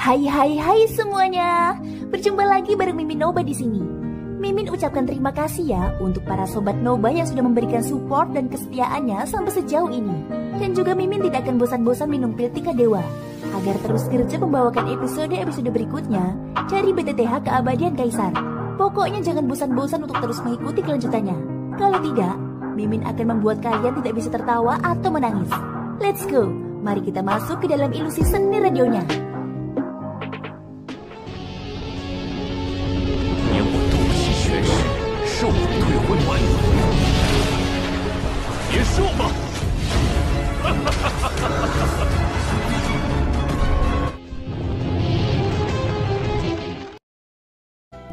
Hai semuanya. Berjumpa lagi bareng Mimin Noba di sini. Mimin ucapkan terima kasih ya untuk para sobat Noba yang sudah memberikan support dan kesetiaannya sampai sejauh ini. Dan juga Mimin tidak akan bosan-bosan minum pil Tika Dewa agar terus kerja membawakan episode-episode berikutnya dari BTTH Keabadian Kaisar. Pokoknya jangan bosan-bosan untuk terus mengikuti kelanjutannya. Kalau tidak, Mimin akan membuat kalian tidak bisa tertawa atau menangis. Let's go, mari kita masuk ke dalam ilusi seni radionya.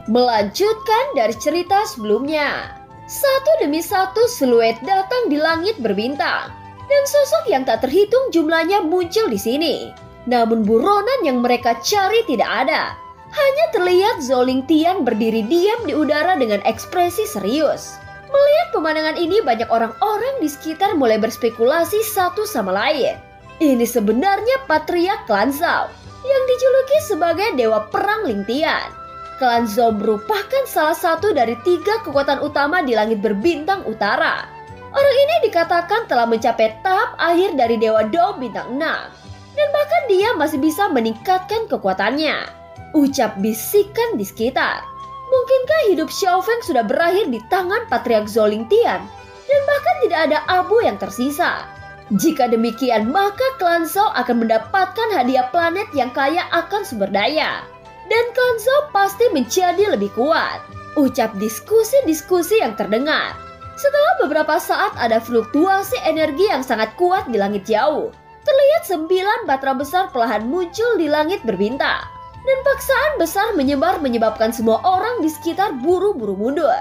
Melanjutkan dari cerita sebelumnya, satu demi satu siluet datang di langit berbintang, dan sosok yang tak terhitung jumlahnya muncul di sini. Namun buronan yang mereka cari tidak ada. Hanya terlihat Zhou Lingtian berdiri diam di udara dengan ekspresi serius. Melihat pemandangan ini, banyak orang-orang di sekitar mulai berspekulasi satu sama lain. Ini sebenarnya patriark klan Zhou yang dijuluki sebagai Dewa Perang Lingtian. Klan Zhou merupakan salah satu dari 3 kekuatan utama di langit berbintang utara. Orang ini dikatakan telah mencapai tahap akhir dari Dewa Dao bintang 6. Dan bahkan dia masih bisa meningkatkan kekuatannya. Ucap bisikan di sekitar. Mungkinkah hidup Xiao Feng sudah berakhir di tangan patriark Zhou Lingtian? Dan bahkan tidak ada abu yang tersisa. Jika demikian, maka klan Zhou akan mendapatkan hadiah planet yang kaya akan sumber daya. Dan klan Zhou pasti menjadi lebih kuat. Ucap diskusi-diskusi yang terdengar. Setelah beberapa saat ada fluktuasi energi yang sangat kuat di langit jauh. Terlihat 9 batra besar perlahan muncul di langit berbintang. Dan paksaan besar menyebar menyebabkan semua orang di sekitar buru-buru mundur.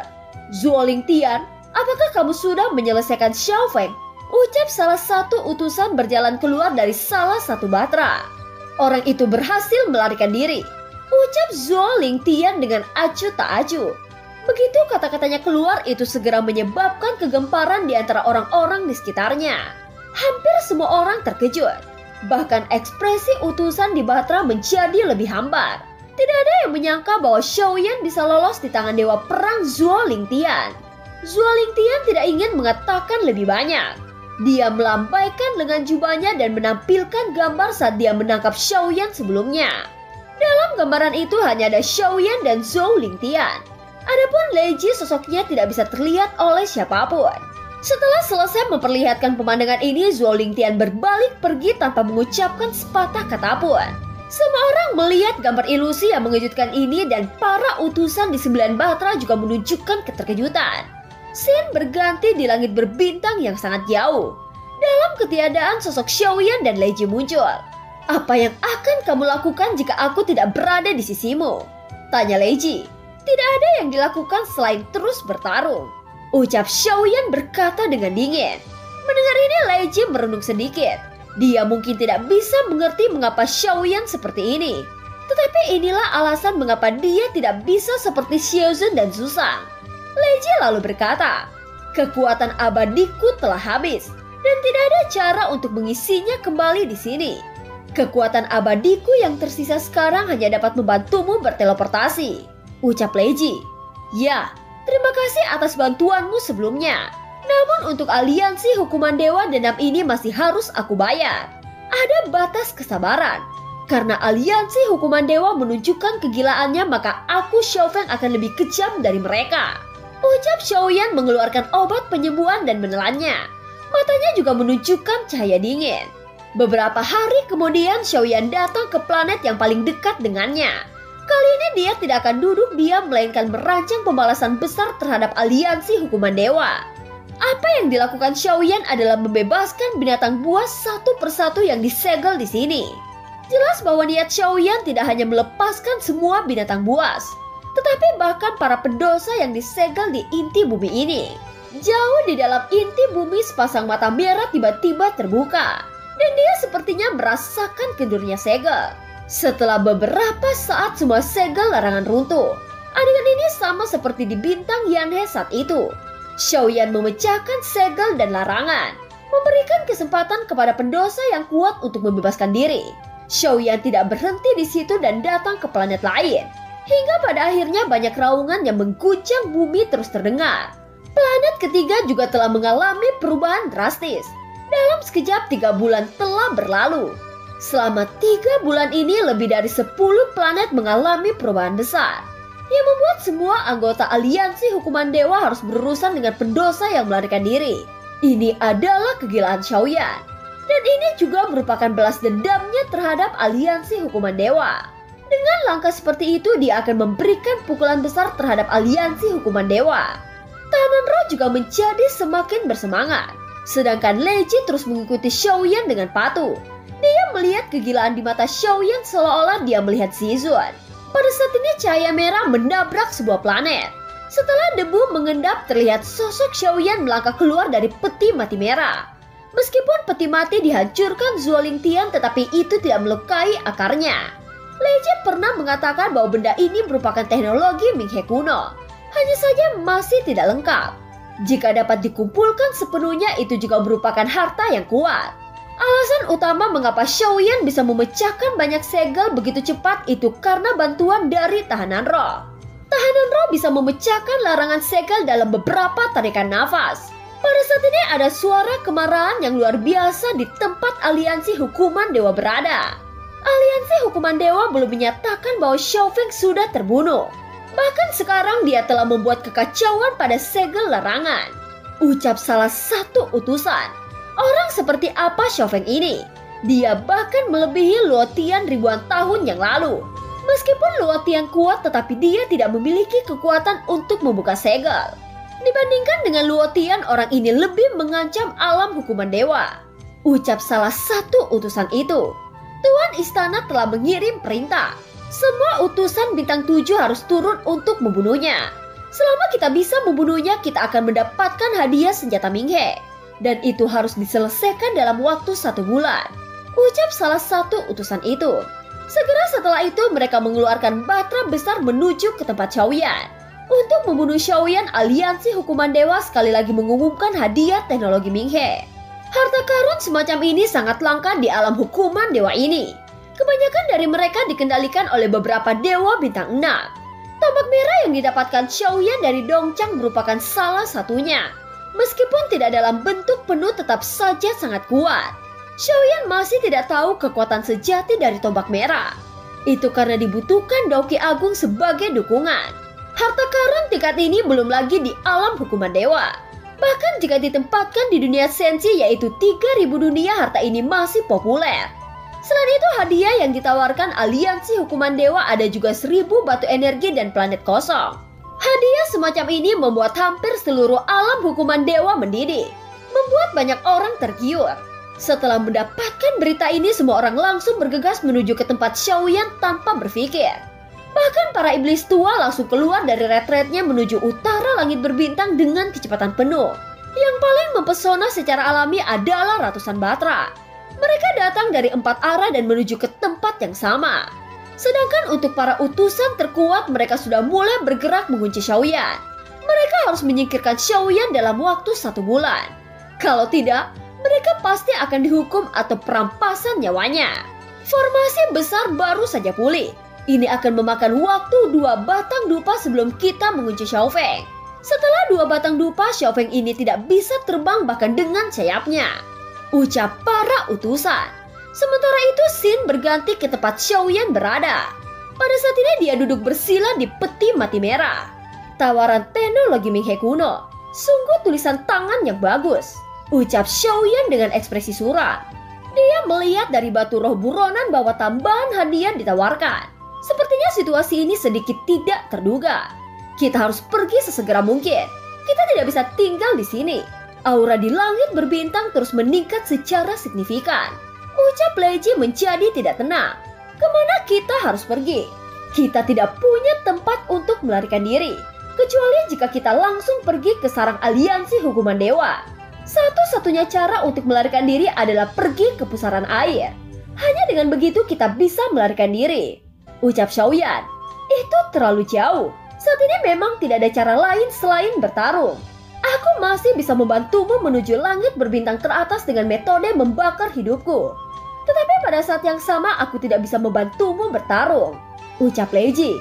Zhou Lingtian, apakah kamu sudah menyelesaikan Xiao Feng? Ucap salah satu utusan berjalan keluar dari salah satu batra. Orang itu berhasil melarikan diri. Ucap Zhou Lingtian dengan acuh tak acuh. Begitu kata-katanya keluar, itu segera menyebabkan kegemparan di antara orang-orang di sekitarnya. Hampir semua orang terkejut. Bahkan ekspresi utusan di Batra menjadi lebih hambar. Tidak ada yang menyangka bahwa Xiaoyan bisa lolos di tangan Dewa Perang Zhou Lingtian. Zhou Lingtian tidak ingin mengatakan lebih banyak. Dia melambaikan lengan jubahnya dan menampilkan gambar saat dia menangkap Xiaoyan sebelumnya. Dalam gambaran itu hanya ada Xiaoyan dan Zhou Lingtian. Adapun Lei Ji sosoknya tidak bisa terlihat oleh siapapun. Setelah selesai memperlihatkan pemandangan ini, Zhou Lingtian berbalik pergi tanpa mengucapkan sepatah kata pun. Semua orang melihat gambar ilusi yang mengejutkan ini dan para utusan di 9 batra juga menunjukkan keterkejutan. Scene berganti di langit berbintang yang sangat jauh. Dalam ketiadaan sosok Xiaoyan dan Lei Ji muncul. Apa yang akan kamu lakukan jika aku tidak berada di sisimu? Tanya Lei Ji. Tidak ada yang dilakukan selain terus bertarung. Ucap Xiaoyan berkata dengan dingin. Mendengar ini, Lei Ji merenung sedikit. Dia mungkin tidak bisa mengerti mengapa Xiaoyan seperti ini. Tetapi inilah alasan mengapa dia tidak bisa seperti Xiaozun dan Zuzang. Lei Ji lalu berkata, kekuatan abadiku telah habis dan tidak ada cara untuk mengisinya kembali di sini. Kekuatan abadiku yang tersisa sekarang hanya dapat membantumu berteleportasi. Ucap Lei Ji. Ya. Terima kasih atas bantuanmu sebelumnya. Namun untuk aliansi hukuman dewa dendam ini masih harus aku bayar. Ada batas kesabaran. Karena aliansi hukuman dewa menunjukkan kegilaannya, maka aku Xiao Feng akan lebih kejam dari mereka. Ucap Xiaoyan mengeluarkan obat penyembuhan dan menelannya. Matanya juga menunjukkan cahaya dingin. Beberapa hari kemudian Xiaoyan datang ke planet yang paling dekat dengannya. Kali ini dia tidak akan duduk diam melainkan merancang pembalasan besar terhadap aliansi hukuman dewa. Apa yang dilakukan Xiaoyan adalah membebaskan binatang buas satu persatu yang disegel di sini. Jelas bahwa niat Xiaoyan tidak hanya melepaskan semua binatang buas, tetapi bahkan para pendosa yang disegel di inti bumi ini. Jauh di dalam inti bumi sepasang mata merah tiba-tiba terbuka, dan dia sepertinya merasakan kendurnya segel. Setelah beberapa saat semua segel larangan runtuh. Adegan ini sama seperti di bintang Yanhe saat itu. Xiaoyan memecahkan segel dan larangan, memberikan kesempatan kepada pendosa yang kuat untuk membebaskan diri. Xiaoyan tidak berhenti di situ dan datang ke planet lain. Hingga pada akhirnya banyak raungan yang mengguncang bumi terus terdengar. Planet ketiga juga telah mengalami perubahan drastis. Dalam sekejap 3 bulan telah berlalu. Selama 3 bulan ini lebih dari 10 planet mengalami perubahan besar. Yang membuat semua anggota aliansi hukuman dewa harus berurusan dengan pendosa yang melarikan diri. Ini adalah kegilaan Xiaoyan. Dan ini juga merupakan balas dendamnya terhadap aliansi hukuman dewa. Dengan langkah seperti itu dia akan memberikan pukulan besar terhadap aliansi hukuman dewa. Tahanan roh juga menjadi semakin bersemangat. Sedangkan Leji terus mengikuti Xiaoyan dengan patuh. Dia melihat kegilaan di mata Xiaoyan seolah-olah dia melihat Zizun. Pada saat ini cahaya merah menabrak sebuah planet. Setelah debu mengendap terlihat sosok Xiaoyan melangkah keluar dari peti mati merah. Meskipun peti mati dihancurkan Zuoling Tian tetapi itu tidak melukai akarnya. Leji pernah mengatakan bahwa benda ini merupakan teknologi Minghe kuno. Hanya saja masih tidak lengkap. Jika dapat dikumpulkan sepenuhnya itu juga merupakan harta yang kuat. Alasan utama mengapa Xiaoyan bisa memecahkan banyak segel begitu cepat itu karena bantuan dari tahanan roh. Tahanan roh bisa memecahkan larangan segel dalam beberapa tarikan nafas. Pada saat ini ada suara kemarahan yang luar biasa di tempat aliansi hukuman dewa berada. Aliansi hukuman dewa belum menyatakan bahwa Xiaofeng sudah terbunuh. Bahkan sekarang dia telah membuat kekacauan pada segel larangan. Ucap salah satu utusan. Orang seperti apa Xiaofeng ini? Dia bahkan melebihi Luo Tian ribuan tahun yang lalu. Meskipun Luo Tian kuat tetapi dia tidak memiliki kekuatan untuk membuka segel. Dibandingkan dengan Luo Tian, orang ini lebih mengancam alam hukuman dewa. Ucap salah satu utusan itu. Tuan istana telah mengirim perintah. Semua utusan bintang 7 harus turun untuk membunuhnya. Selama kita bisa membunuhnya, kita akan mendapatkan hadiah senjata Minghe. Dan itu harus diselesaikan dalam waktu 1 bulan. Ucap salah satu utusan itu. Segera setelah itu mereka mengeluarkan batra besar menuju ke tempat Xiaoyan. Untuk membunuh Xiaoyan, aliansi hukuman dewa sekali lagi mengumumkan hadiah teknologi Minghe. Harta karun semacam ini sangat langka di alam hukuman dewa ini. Kebanyakan dari mereka dikendalikan oleh beberapa dewa bintang 6. Tombak merah yang didapatkan Xiaoyan dari Dongchang merupakan salah satunya. Meskipun tidak dalam bentuk penuh tetap saja sangat kuat. Xiaoyan masih tidak tahu kekuatan sejati dari tombak merah. Itu karena dibutuhkan Dauki Agung sebagai dukungan. Harta karun tingkat ini belum lagi di alam hukuman dewa. Bahkan jika ditempatkan di dunia sensi yaitu 3000 dunia, harta ini masih populer. Selain itu hadiah yang ditawarkan aliansi hukuman dewa ada juga 1000 batu energi dan planet kosong. Hadiah semacam ini membuat hampir seluruh alam hukuman dewa mendidih. Membuat banyak orang tergiur. Setelah mendapatkan berita ini semua orang langsung bergegas menuju ke tempat Xiaoyan tanpa berpikir. Bahkan para iblis tua langsung keluar dari retretnya menuju utara langit berbintang dengan kecepatan penuh. Yang paling mempesona secara alami adalah ratusan batra. Mereka datang dari 4 arah dan menuju ke tempat yang sama. Sedangkan untuk para utusan terkuat mereka sudah mulai bergerak mengunci Xiaoyan. Mereka harus menyingkirkan Xiaoyan dalam waktu 1 bulan. Kalau tidak, mereka pasti akan dihukum atau perampasan nyawanya. Formasi besar baru saja pulih. Ini akan memakan waktu 2 batang dupa sebelum kita mengunci Xiaofeng. Setelah 2 batang dupa, Xiaofeng ini tidak bisa terbang bahkan dengan sayapnya. Ucap para utusan. Sementara itu Xin berganti ke tempat Xiaoyan berada. Pada saat ini dia duduk bersila di peti mati merah. Tawaran teknologi Minghe kuno. Sungguh tulisan tangan yang bagus. Ucap Xiaoyan dengan ekspresi suram. Dia melihat dari batu roh buronan bahwa tambahan hadiah ditawarkan. Sepertinya situasi ini sedikit tidak terduga. Kita harus pergi sesegera mungkin. Kita tidak bisa tinggal di sini. Aura di langit berbintang terus meningkat secara signifikan. Ucap Leji menjadi tidak tenang. Kemana kita harus pergi? Kita tidak punya tempat untuk melarikan diri. Kecuali jika kita langsung pergi ke sarang aliansi hukuman dewa. Satu-satunya cara untuk melarikan diri adalah pergi ke pusaran air. Hanya dengan begitu kita bisa melarikan diri. Ucap Xiaoyan, itu terlalu jauh. Saat ini memang tidak ada cara lain selain bertarung. Aku masih bisa membantumu menuju langit berbintang teratas dengan metode membakar hidupku. Tetapi pada saat yang sama aku tidak bisa membantumu bertarung, ucap Lei Ji.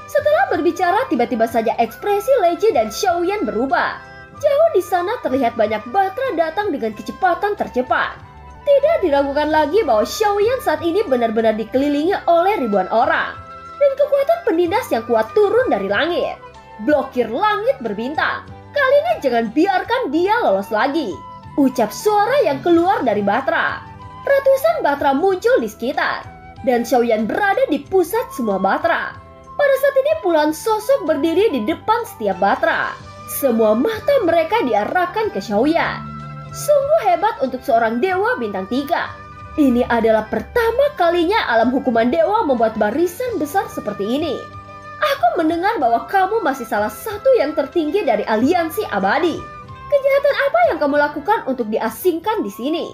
Setelah berbicara, tiba-tiba saja ekspresi Lei Ji dan Xiaoyan berubah. Jauh di sana terlihat banyak batra datang dengan kecepatan tercepat. Tidak diragukan lagi bahwa Xiaoyan saat ini benar-benar dikelilingi oleh ribuan orang. Dan kekuatan penindas yang kuat turun dari langit. Blokir langit berbintang. Kali ini jangan biarkan dia lolos lagi, ucap suara yang keluar dari batra. Ratusan batra muncul di sekitar. Dan Xiaoyan berada di pusat semua batra. Pada saat ini puluhan sosok berdiri di depan setiap batra. Semua mata mereka diarahkan ke Xiaoyan. Sungguh hebat untuk seorang dewa bintang 3. Ini adalah pertama kalinya alam hukuman dewa membuat barisan besar seperti ini. Aku mendengar bahwa kamu masih salah satu yang tertinggi dari aliansi abadi. Kejahatan apa yang kamu lakukan untuk diasingkan di sini?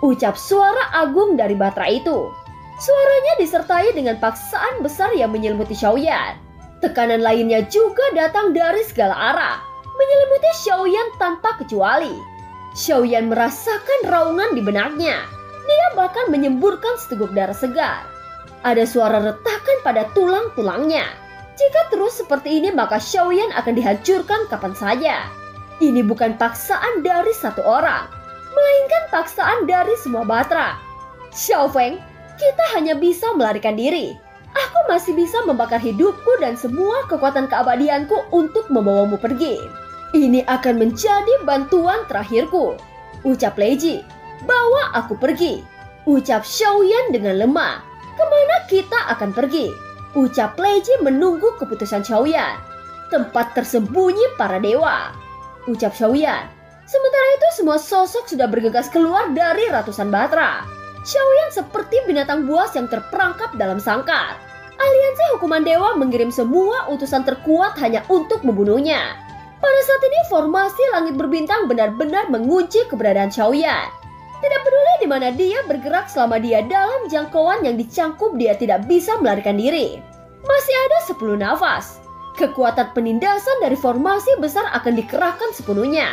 Ucap suara agung dari batra itu. Suaranya disertai dengan paksaan besar yang menyelimuti Xiaoyan. Tekanan lainnya juga datang dari segala arah, menyelimuti Xiaoyan tanpa kecuali. Xiaoyan merasakan raungan di benaknya. Dia bahkan menyemburkan seteguk darah segar. Ada suara retakan pada tulang-tulangnya. Jika terus seperti ini maka Xiaoyan akan dihancurkan kapan saja. Ini bukan paksaan dari satu orang, melainkan paksaan dari semua batra. Xiao Feng, kita hanya bisa melarikan diri. Aku masih bisa membakar hidupku dan semua kekuatan keabadianku untuk membawamu pergi. Ini akan menjadi bantuan terakhirku, ucap Lei Ji. Bawa aku pergi, ucap Xiaoyan dengan lemah. Kemana kita akan pergi? Ucap Lei Ji menunggu keputusan Xiaoyan. Tempat tersembunyi para dewa, ucap Xiaoyan. Sementara itu semua sosok sudah bergegas keluar dari ratusan batra. Xiaoyan seperti binatang buas yang terperangkap dalam sangkar. Aliansi hukuman dewa mengirim semua utusan terkuat hanya untuk membunuhnya. Pada saat ini formasi langit berbintang benar-benar mengunci keberadaan Xiaoyan. Tidak peduli di mana dia bergerak selama dia dalam jangkauan yang dicangkup dia tidak bisa melarikan diri. Masih ada 10 nafas. Kekuatan penindasan dari formasi besar akan dikerahkan sepenuhnya.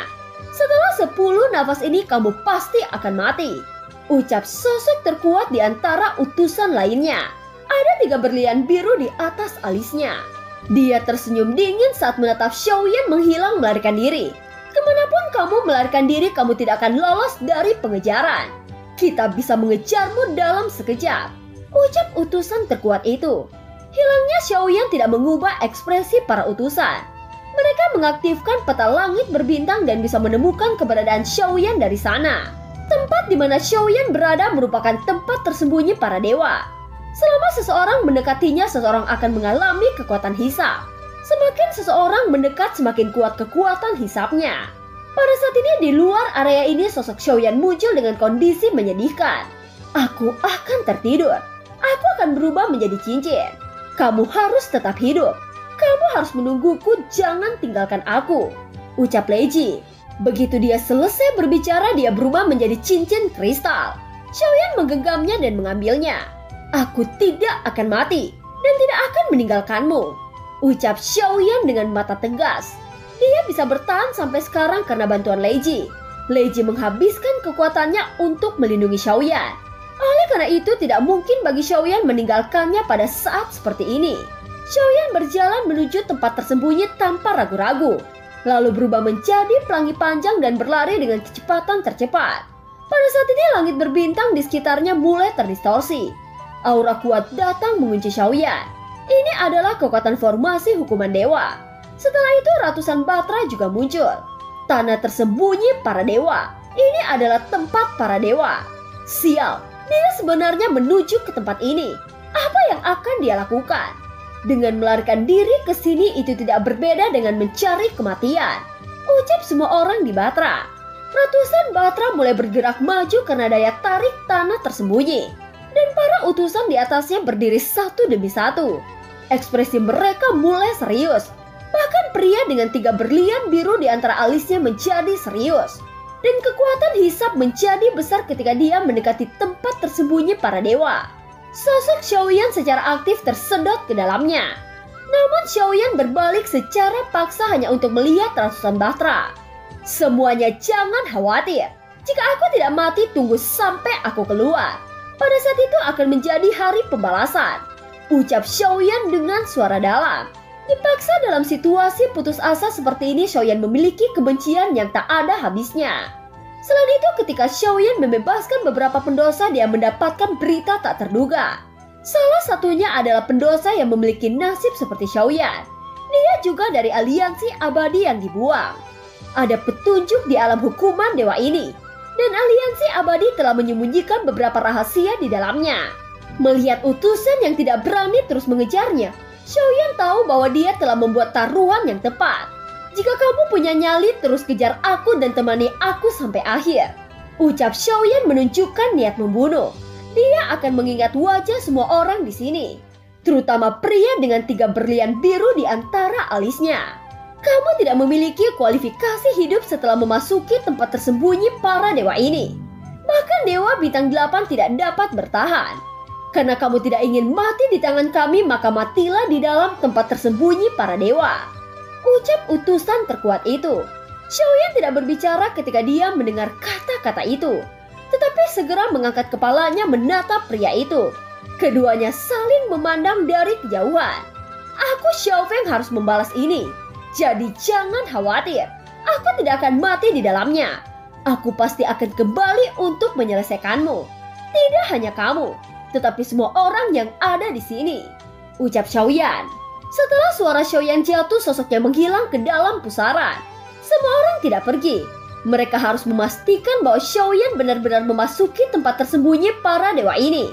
Setelah 10 nafas ini kamu pasti akan mati, ucap sosok terkuat di antara utusan lainnya. Ada 3 berlian biru di atas alisnya. Dia tersenyum dingin saat menatap Xiaoyan menghilang melarikan diri. Kemanapun kamu melarikan diri, kamu tidak akan lolos dari pengejaran. Kita bisa mengejarmu dalam sekejap, ucap utusan terkuat itu. Hilangnya Xiaoyan tidak mengubah ekspresi para utusan. Mereka mengaktifkan peta langit berbintang dan bisa menemukan keberadaan Xiaoyan dari sana. Tempat di mana Xiaoyan berada merupakan tempat tersembunyi para dewa. Selama seseorang mendekatinya, seseorang akan mengalami kekuatan hisap. Semakin seseorang mendekat, semakin kuat kekuatan hisapnya. Pada saat ini di luar area ini sosok Xiaoyan muncul dengan kondisi menyedihkan. Aku akan tertidur. Aku akan berubah menjadi cincin. Kamu harus tetap hidup. Kamu harus menungguku, jangan tinggalkan aku, ucap Lei Ji. Begitu dia selesai berbicara, dia berubah menjadi cincin kristal. Xiaoyan menggenggamnya dan mengambilnya. Aku tidak akan mati dan tidak akan meninggalkanmu, ucap Xiaoyan dengan mata tegas. Dia bisa bertahan sampai sekarang karena bantuan Lei Ji. Lei Ji menghabiskan kekuatannya untuk melindungi Xiaoyan. Oleh karena itu tidak mungkin bagi Xiaoyan meninggalkannya pada saat seperti ini. Xiaoyan berjalan menuju tempat tersembunyi tanpa ragu-ragu, lalu berubah menjadi pelangi panjang dan berlari dengan kecepatan tercepat. Pada saat ini langit berbintang di sekitarnya mulai terdistorsi. Aura kuat datang mengunci Xiaoyan. Ini adalah kekuatan formasi hukuman dewa. Setelah itu ratusan batra juga muncul. Tanah tersembunyi para dewa. Ini adalah tempat para dewa. Sial, dia sebenarnya menuju ke tempat ini. Apa yang akan dia lakukan? Dengan melarikan diri ke sini itu tidak berbeda dengan mencari kematian, ucap semua orang di batra. Ratusan batra mulai bergerak maju karena daya tarik tanah tersembunyi. Dan para utusan di atasnya berdiri satu demi satu. Ekspresi mereka mulai serius. Bahkan pria dengan 3 berlian biru di antara alisnya menjadi serius. Dan kekuatan hisap menjadi besar ketika dia mendekati tempat tersembunyi para dewa. Sosok Xiaoyan secara aktif tersedot ke dalamnya. Namun Xiaoyan berbalik secara paksa hanya untuk melihat ratusan batra. Semuanya jangan khawatir. Jika aku tidak mati, tunggu sampai aku keluar. Pada saat itu akan menjadi hari pembalasan, ucap Xiaoyan dengan suara dalam. Dipaksa dalam situasi putus asa seperti ini, Xiaoyan memiliki kebencian yang tak ada habisnya. Selain itu, ketika Xiaoyan membebaskan beberapa pendosa, dia mendapatkan berita tak terduga. Salah satunya adalah pendosa yang memiliki nasib seperti Xiaoyan. Dia juga dari aliansi abadi yang dibuang. Ada petunjuk di alam hukuman dewa ini, dan aliansi abadi telah menyembunyikan beberapa rahasia di dalamnya. Melihat utusan yang tidak berani terus mengejarnya, Xiaoyan tahu bahwa dia telah membuat taruhan yang tepat. Jika kamu punya nyali, terus kejar aku dan temani aku sampai akhir, ucap Xiaoyan menunjukkan niat membunuh. Dia akan mengingat wajah semua orang di sini, terutama pria dengan 3 berlian biru di antara alisnya. Kamu tidak memiliki kualifikasi hidup setelah memasuki tempat tersembunyi para dewa ini. Bahkan dewa bintang 8 tidak dapat bertahan. Karena kamu tidak ingin mati di tangan kami, maka matilah di dalam tempat tersembunyi para dewa, ucap utusan terkuat itu. Xiaoyan tidak berbicara ketika dia mendengar kata-kata itu, tetapi segera mengangkat kepalanya menatap pria itu. Keduanya saling memandang dari kejauhan. Aku Xiaofeng harus membalas ini, jadi jangan khawatir. Aku tidak akan mati di dalamnya. Aku pasti akan kembali untuk menyelesaikanmu. Tidak hanya kamu, tetapi semua orang yang ada di sini, ucap Xiaoyan. Setelah suara Xiaoyan jatuh, sosoknya menghilang ke dalam pusaran. Semua orang tidak pergi. Mereka harus memastikan bahwa Xiaoyan benar-benar memasuki tempat tersembunyi para dewa ini.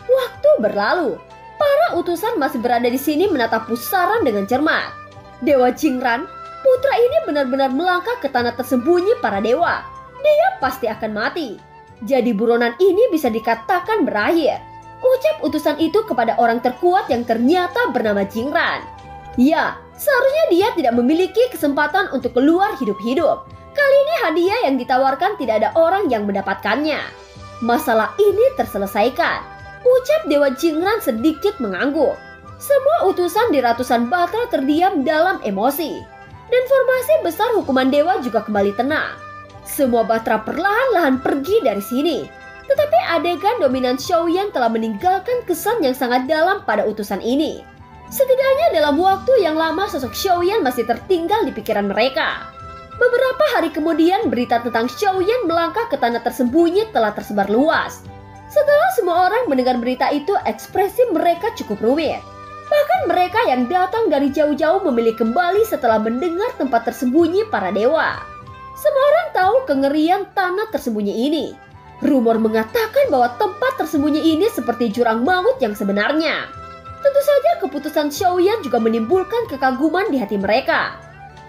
Waktu berlalu, para utusan masih berada di sini menatap pusaran dengan cermat. Dewa Jingran, putra ini benar-benar melangkah ke tanah tersembunyi para dewa. Dia pasti akan mati. Jadi buronan ini bisa dikatakan berakhir, ucap utusan itu kepada orang terkuat yang ternyata bernama Jingran. Ya, seharusnya dia tidak memiliki kesempatan untuk keluar hidup-hidup. Kali ini hadiah yang ditawarkan tidak ada orang yang mendapatkannya. Masalah ini terselesaikan, ucap Dewa Jingran sedikit mengangguk. Semua utusan di ratusan batra terdiam dalam emosi, dan formasi besar hukuman dewa juga kembali tenang. Semua batra perlahan-lahan pergi dari sini. Tetapi adegan dominan Xiaoyan telah meninggalkan kesan yang sangat dalam pada utusan ini. Setidaknya dalam waktu yang lama sosok Xiaoyan masih tertinggal di pikiran mereka. Beberapa hari kemudian berita tentang Xiaoyan melangkah ke tanah tersembunyi telah tersebar luas. Setelah semua orang mendengar berita itu, ekspresi mereka cukup rumit. Bahkan mereka yang datang dari jauh-jauh memilih kembali setelah mendengar tempat tersembunyi para dewa. Semua orang tahu kengerian tanah tersembunyi ini. Rumor mengatakan bahwa tempat tersembunyi ini seperti jurang maut yang sebenarnya. Tentu saja keputusan Xiaoyan juga menimbulkan kekaguman di hati mereka.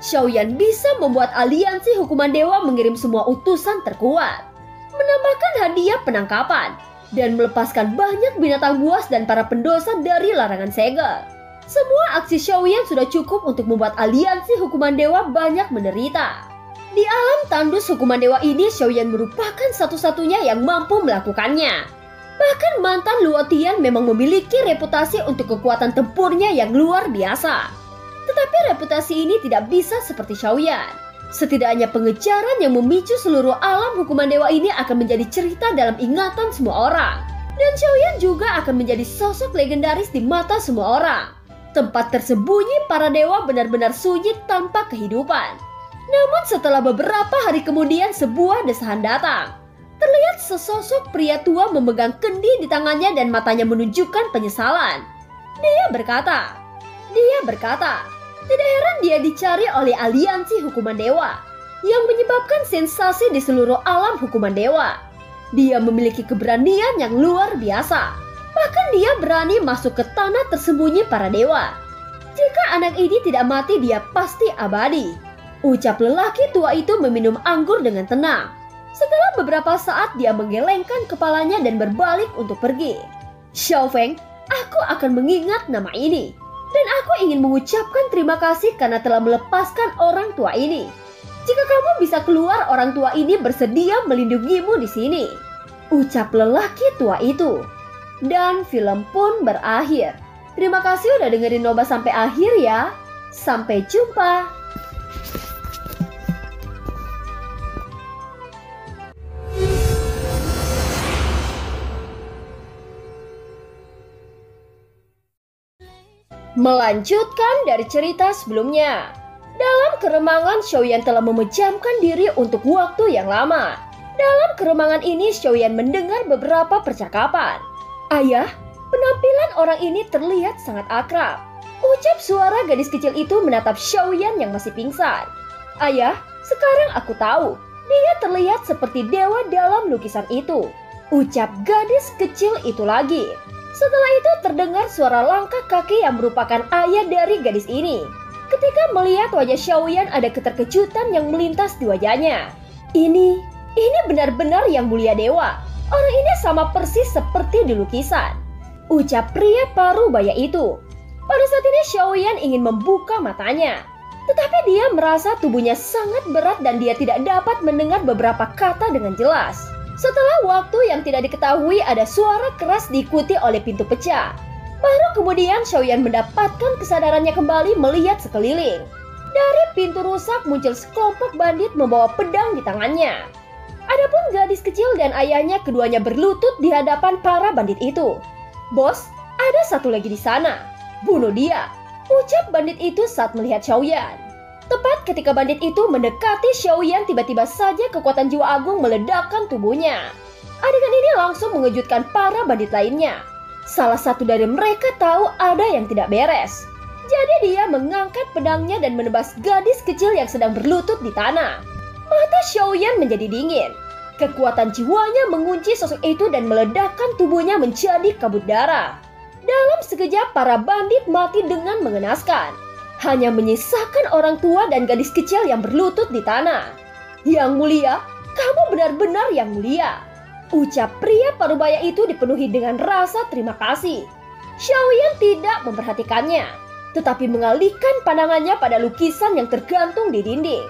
Xiaoyan bisa membuat aliansi hukuman dewa mengirim semua utusan terkuat, menambahkan hadiah penangkapan, dan melepaskan banyak binatang buas dan para pendosa dari larangan segel. Semua aksi Xiaoyan sudah cukup untuk membuat aliansi hukuman dewa banyak menderita. Di alam tandus hukuman dewa ini, Xiaoyan merupakan satu-satunya yang mampu melakukannya. Bahkan mantan Luo Tian memang memiliki reputasi untuk kekuatan tempurnya yang luar biasa. Tetapi reputasi ini tidak bisa seperti Xiaoyan. Setidaknya pengejaran yang memicu seluruh alam hukuman dewa ini akan menjadi cerita dalam ingatan semua orang. Dan Xiaoyan juga akan menjadi sosok legendaris di mata semua orang. Tempat tersembunyi para dewa benar-benar sunyi tanpa kehidupan. Namun setelah beberapa hari kemudian sebuah desahan datang. Terlihat sesosok pria tua memegang kendi di tangannya dan matanya menunjukkan penyesalan. Dia berkata, tidak heran dia dicari oleh aliansi hukuman dewa yang menyebabkan sensasi di seluruh alam hukuman dewa. Dia memiliki keberanian yang luar biasa. Bahkan dia berani masuk ke tanah tersembunyi para dewa. Jika anak ini tidak mati, dia pasti abadi, ucap lelaki tua itu meminum anggur dengan tenang. Setelah beberapa saat dia menggelengkan kepalanya dan berbalik untuk pergi. Xiaofeng, aku akan mengingat nama ini. Dan aku ingin mengucapkan terima kasih karena telah melepaskan orang tua ini. Jika kamu bisa keluar, orang tua ini bersedia melindungimu di sini, ucap lelaki tua itu. Dan film pun berakhir. Terima kasih udah dengerin Noba sampai akhir ya. Sampai jumpa. Melanjutkan dari cerita sebelumnya. Dalam keremangan, Xiaoyan telah memejamkan diri untuk waktu yang lama. Dalam keremangan ini, Xiaoyan mendengar beberapa percakapan. "Ayah, penampilan orang ini terlihat sangat akrab," ucap suara gadis kecil itu menatap Xiaoyan yang masih pingsan. "Ayah, sekarang aku tahu, dia terlihat seperti dewa dalam lukisan itu," ucap gadis kecil itu lagi. Setelah itu terdengar suara langkah kaki yang merupakan ayah dari gadis ini. Ketika melihat wajah Xiaoyan, ada keterkejutan yang melintas di wajahnya. Ini benar-benar yang mulia dewa. Orang ini sama persis seperti di lukisan, ucap pria parubaya itu. Pada saat ini Xiaoyan ingin membuka matanya, tetapi dia merasa tubuhnya sangat berat dan dia tidak dapat mendengar beberapa kata dengan jelas. Setelah waktu yang tidak diketahui, ada suara keras diikuti oleh pintu pecah. Baru kemudian Xiaoyan mendapatkan kesadarannya kembali melihat sekeliling. Dari pintu rusak muncul sekelompok bandit membawa pedang di tangannya. Adapun gadis kecil dan ayahnya, keduanya berlutut di hadapan para bandit itu. "Bos, ada satu lagi di sana. Bunuh dia," ucap bandit itu saat melihat Xiaoyan. Tepat ketika bandit itu mendekati Xiaoyan, tiba-tiba saja kekuatan jiwa agung meledakkan tubuhnya. Adegan ini langsung mengejutkan para bandit lainnya. Salah satu dari mereka tahu ada yang tidak beres. Jadi dia mengangkat pedangnya dan menebas gadis kecil yang sedang berlutut di tanah. Mata Xiaoyan menjadi dingin. Kekuatan jiwanya mengunci sosok itu dan meledakkan tubuhnya menjadi kabut darah. Dalam sekejap para bandit mati dengan mengenaskan. Hanya menyisakan orang tua dan gadis kecil yang berlutut di tanah. "Yang mulia, kamu benar-benar yang mulia," ucap pria parubaya itu dipenuhi dengan rasa terima kasih. Xiaoyan tidak memperhatikannya, tetapi mengalihkan pandangannya pada lukisan yang tergantung di dinding.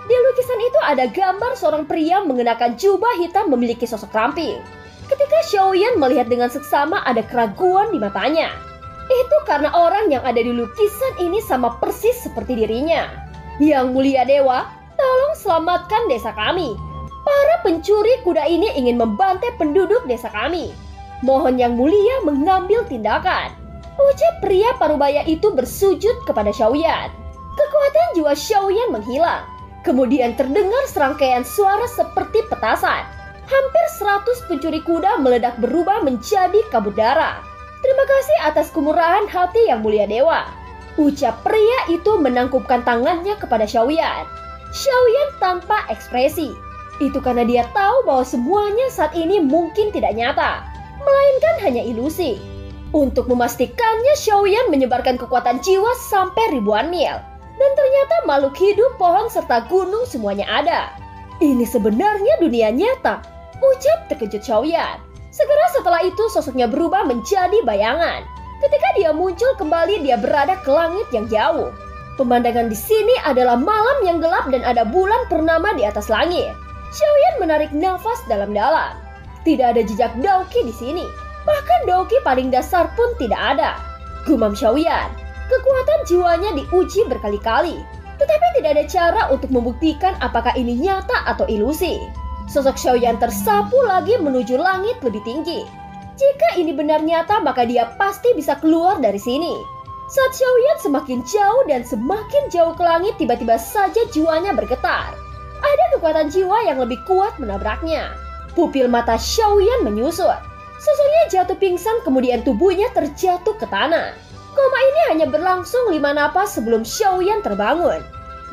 Di lukisan itu ada gambar seorang pria mengenakan jubah hitam memiliki sosok ramping. Ketika Xiaoyan melihat dengan seksama, ada keraguan di matanya. Itu karena orang yang ada di lukisan ini sama persis seperti dirinya. "Yang mulia dewa, tolong selamatkan desa kami. Para pencuri kuda ini ingin membantai penduduk desa kami. Mohon yang mulia mengambil tindakan," ucap pria parubaya itu bersujud kepada Xiaoyan. Kekuatan jiwa Xiaoyan menghilang. Kemudian terdengar serangkaian suara seperti petasan. Hampir 100 pencuri kuda meledak berubah menjadi kabut darah. "Terima kasih atas kemurahan hati yang mulia dewa," ucap pria itu menangkupkan tangannya kepada Xiaoyan. Xiaoyan tanpa ekspresi. Itu karena dia tahu bahwa semuanya saat ini mungkin tidak nyata, melainkan hanya ilusi. Untuk memastikannya, Xiaoyan menyebarkan kekuatan jiwa sampai ribuan mil. Dan ternyata makhluk hidup, pohon, serta gunung semuanya ada. "Ini sebenarnya dunia nyata," ucap terkejut Xiaoyan. Segera setelah itu sosoknya berubah menjadi bayangan. Ketika dia muncul kembali, dia berada ke langit yang jauh. Pemandangan di sini adalah malam yang gelap dan ada bulan purnama di atas langit. Xiaoyan menarik nafas dalam-dalam. Tidak ada jejak Daoqi di sini. Bahkan Daoqi paling dasar pun tidak ada. Gumam Xiaoyan. Kekuatan jiwanya diuji berkali-kali, tetapi tidak ada cara untuk membuktikan apakah ini nyata atau ilusi. Sosok Xiaoyan tersapu lagi menuju langit lebih tinggi. Jika ini benar nyata, maka dia pasti bisa keluar dari sini. Saat Xiaoyan semakin jauh dan semakin jauh ke langit, tiba-tiba saja jiwanya bergetar. Ada kekuatan jiwa yang lebih kuat menabraknya. Pupil mata Xiaoyan menyusut. Sosoknya jatuh pingsan, kemudian tubuhnya terjatuh ke tanah. Koma ini hanya berlangsung 5 napas sebelum Xiaoyan terbangun.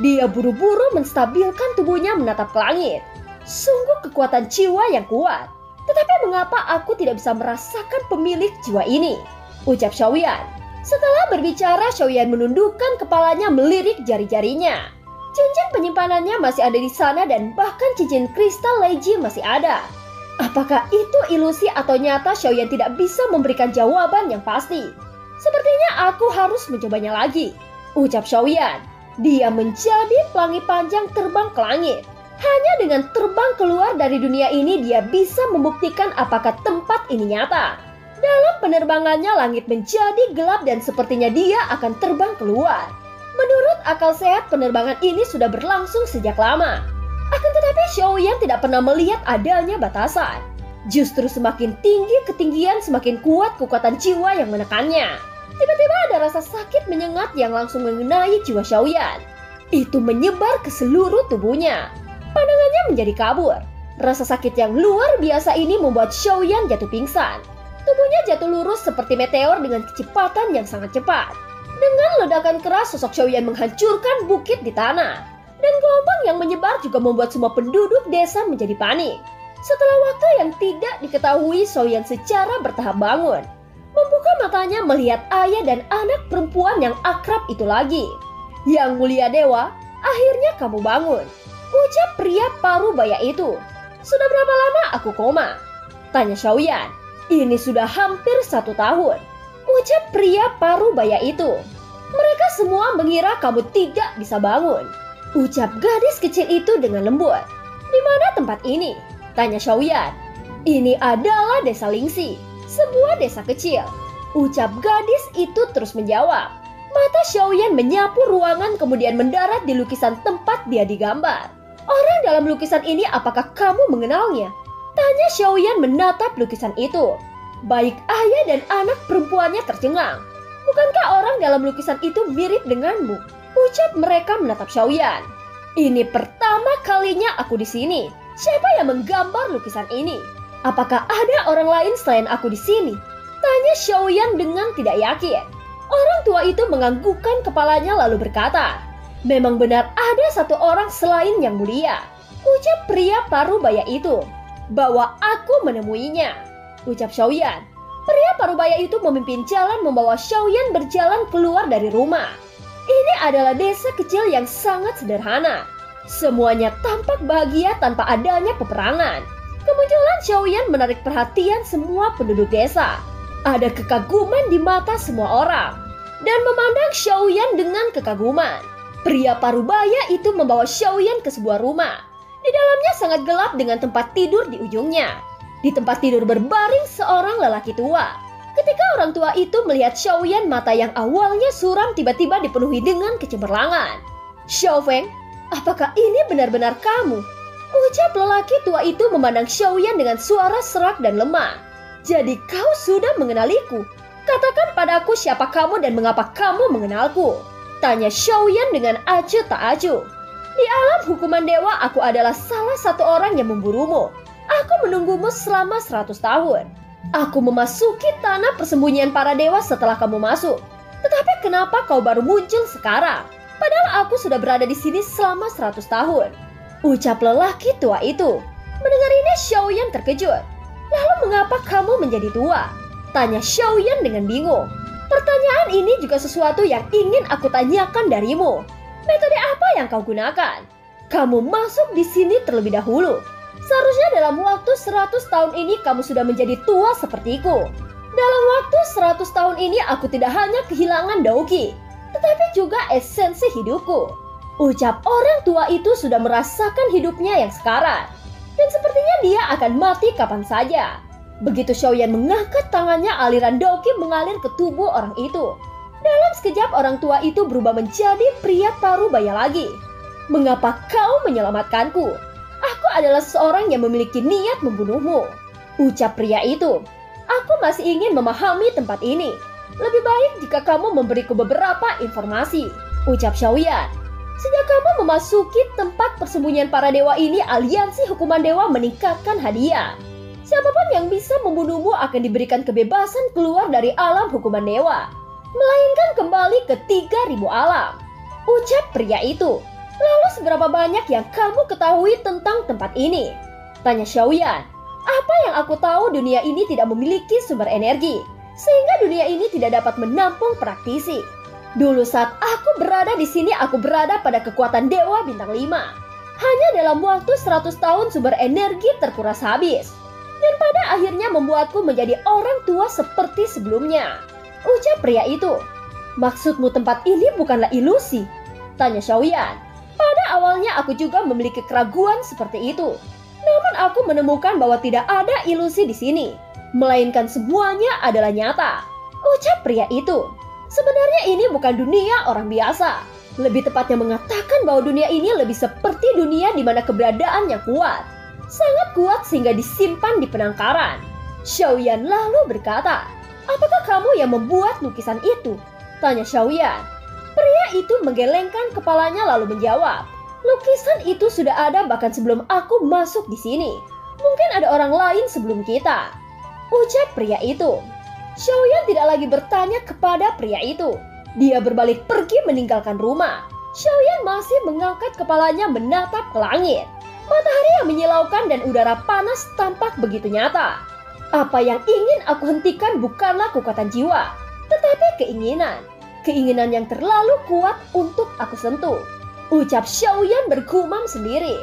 Dia buru-buru menstabilkan tubuhnya menatap ke langit. Sungguh kekuatan jiwa yang kuat. Tetapi mengapa aku tidak bisa merasakan pemilik jiwa ini? Ucap Xiaoyan. Setelah berbicara, Xiaoyan menundukkan kepalanya melirik jari-jarinya. Cincin penyimpanannya masih ada di sana dan bahkan cincin kristal Leiji masih ada. Apakah itu ilusi atau nyata? Xiaoyan tidak bisa memberikan jawaban yang pasti. Sepertinya aku harus mencobanya lagi, ucap Xiaoyan. Dia menjadi pelangi panjang terbang ke langit. Hanya dengan terbang keluar dari dunia ini, dia bisa membuktikan apakah tempat ini nyata. Dalam penerbangannya, langit menjadi gelap dan sepertinya dia akan terbang keluar. Menurut akal sehat, penerbangan ini sudah berlangsung sejak lama. Akan tetapi Xiaoyan tidak pernah melihat adanya batasan. Justru semakin tinggi ketinggian, semakin kuat kekuatan jiwa yang menekannya. Tiba-tiba ada rasa sakit menyengat yang langsung mengenai jiwa Xiaoyan. Itu menyebar ke seluruh tubuhnya. Pandangannya menjadi kabur. Rasa sakit yang luar biasa ini membuat Xiaoyan jatuh pingsan. Tubuhnya jatuh lurus seperti meteor dengan kecepatan yang sangat cepat. Dengan ledakan keras, sosok Xiaoyan menghancurkan bukit di tanah. Dan gelombang yang menyebar juga membuat semua penduduk desa menjadi panik. Setelah waktu yang tidak diketahui, Xiaoyan secara bertahap bangun. Membuka matanya melihat ayah dan anak perempuan yang akrab itu lagi. Yang mulia dewa, akhirnya kamu bangun, ucap pria paruh baya itu. Sudah berapa lama aku koma? Tanya Xiaoyan. Ini sudah hampir 1 tahun, ucap pria paruh baya itu. Mereka semua mengira kamu tidak bisa bangun, ucap gadis kecil itu dengan lembut. Di mana tempat ini? Tanya Xiaoyan. Ini adalah desa Lingxi, sebuah desa kecil, ucap gadis itu terus menjawab. Mata Xiaoyan menyapu ruangan kemudian mendarat di lukisan tempat dia digambar. Orang dalam lukisan ini apakah kamu mengenalnya? Tanya Xiaoyan menatap lukisan itu. Baik ayah dan anak perempuannya tercengang. Bukankah orang dalam lukisan itu mirip denganmu? Ucap mereka menatap Xiaoyan. Ini pertama kalinya aku di sini. Siapa yang menggambar lukisan ini? Apakah ada orang lain selain aku di sini? Tanya Xiaoyan dengan tidak yakin. Orang tua itu menganggukkan kepalanya lalu berkata, memang benar ada satu orang selain yang mulia, ucap pria paruh baya itu. Bawa aku menemuinya, ucap Xiaoyan. Pria paruh baya itu memimpin jalan membawa Xiaoyan berjalan keluar dari rumah. Ini adalah desa kecil yang sangat sederhana. Semuanya tampak bahagia tanpa adanya peperangan. Kemunculan Xiaoyan menarik perhatian semua penduduk desa. Ada kekaguman di mata semua orang dan memandang Xiaoyan dengan kekaguman. Pria parubaya itu membawa Xiaoyan ke sebuah rumah. Di dalamnya sangat gelap dengan tempat tidur di ujungnya. Di tempat tidur berbaring seorang lelaki tua. Ketika orang tua itu melihat Xiaoyan, mata yang awalnya suram tiba-tiba dipenuhi dengan kecemerlangan. Xiaofeng, apakah ini benar-benar kamu? Ucap lelaki tua itu memandang Xiaoyan dengan suara serak dan lemah. Jadi kau sudah mengenaliku. Katakan padaku siapa kamu dan mengapa kamu mengenalku? Tanya Xiaoyan dengan acuh tak acuh. Di alam hukuman dewa aku adalah salah satu orang yang memburumu. Aku menunggumu selama 100 tahun. Aku memasuki tanah persembunyian para dewa setelah kamu masuk. Tetapi kenapa kau baru muncul sekarang? Padahal aku sudah berada di sini selama 100 tahun. Ucap lelaki tua itu. Mendengar ini Xiaoyan terkejut. Lalu mengapa kamu menjadi tua? Tanya Xiaoyan dengan bingung. Pertanyaan ini juga sesuatu yang ingin aku tanyakan darimu. Metode apa yang kau gunakan? Kamu masuk di sini terlebih dahulu. Seharusnya dalam waktu 100 tahun ini kamu sudah menjadi tua sepertiku. Dalam waktu 100 tahun ini aku tidak hanya kehilangan Daoqi, tetapi juga esensi hidupku. Ucap orang tua itu sudah merasakan hidupnya yang sekarang. Dan sepertinya dia akan mati kapan saja. Begitu Xiaoyan mengangkat tangannya, aliran Daoqi mengalir ke tubuh orang itu. Dalam sekejap orang tua itu berubah menjadi pria paruh baya lagi. Mengapa kau menyelamatkanku? Aku adalah seorang yang memiliki niat membunuhmu. Ucap pria itu. Aku masih ingin memahami tempat ini. Lebih baik jika kamu memberiku beberapa informasi. Ucap Xiaoyan. Sejak kamu memasuki tempat persembunyian para dewa ini, aliansi hukuman dewa meningkatkan hadiah. Siapapun yang bisa membunuhmu akan diberikan kebebasan keluar dari alam hukuman dewa, melainkan kembali ke 3000 alam. Ucap pria itu. Lalu seberapa banyak yang kamu ketahui tentang tempat ini? Tanya Xiaoyan. Apa yang aku tahu, dunia ini tidak memiliki sumber energi, sehingga dunia ini tidak dapat menampung praktisi. Dulu saat aku berada di sini, aku berada pada kekuatan Dewa Bintang 5. Hanya dalam waktu 100 tahun sumber energi terkuras habis. Dan pada akhirnya membuatku menjadi orang tua seperti sebelumnya. Ucap pria itu. Maksudmu tempat ini bukanlah ilusi? Tanya Xiaoyan. Pada awalnya aku juga memiliki keraguan seperti itu. Namun aku menemukan bahwa tidak ada ilusi di sini, melainkan semuanya adalah nyata. Ucap pria itu. Sebenarnya ini bukan dunia orang biasa. Lebih tepatnya mengatakan bahwa dunia ini lebih seperti dunia di mana keberadaannya kuat. Sangat kuat sehingga disimpan di penangkaran. Xiaoyan lalu berkata, Apakah kamu yang membuat lukisan itu? Tanya Xiaoyan. Pria itu menggelengkan kepalanya lalu menjawab, lukisan itu sudah ada bahkan sebelum aku masuk di sini. Mungkin ada orang lain sebelum kita, ucap pria itu. Xiaoyan tidak lagi bertanya kepada pria itu. Dia berbalik pergi meninggalkan rumah. Xiaoyan masih mengangkat kepalanya menatap ke langit. Matahari yang menyilaukan dan udara panas tampak begitu nyata. Apa yang ingin aku hentikan bukanlah kekuatan jiwa, tetapi keinginan. Keinginan yang terlalu kuat untuk aku sentuh, ucap Xiaoyan bergumam sendiri.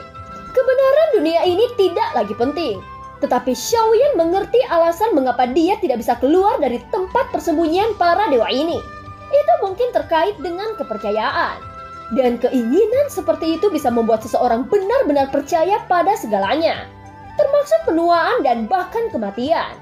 Kebenaran dunia ini tidak lagi penting. Tetapi Xiaoyan mengerti alasan mengapa dia tidak bisa keluar dari tempat persembunyian para dewa ini. Itu mungkin terkait dengan kepercayaan. Dan keinginan seperti itu bisa membuat seseorang benar-benar percaya pada segalanya, termasuk penuaan dan bahkan kematian.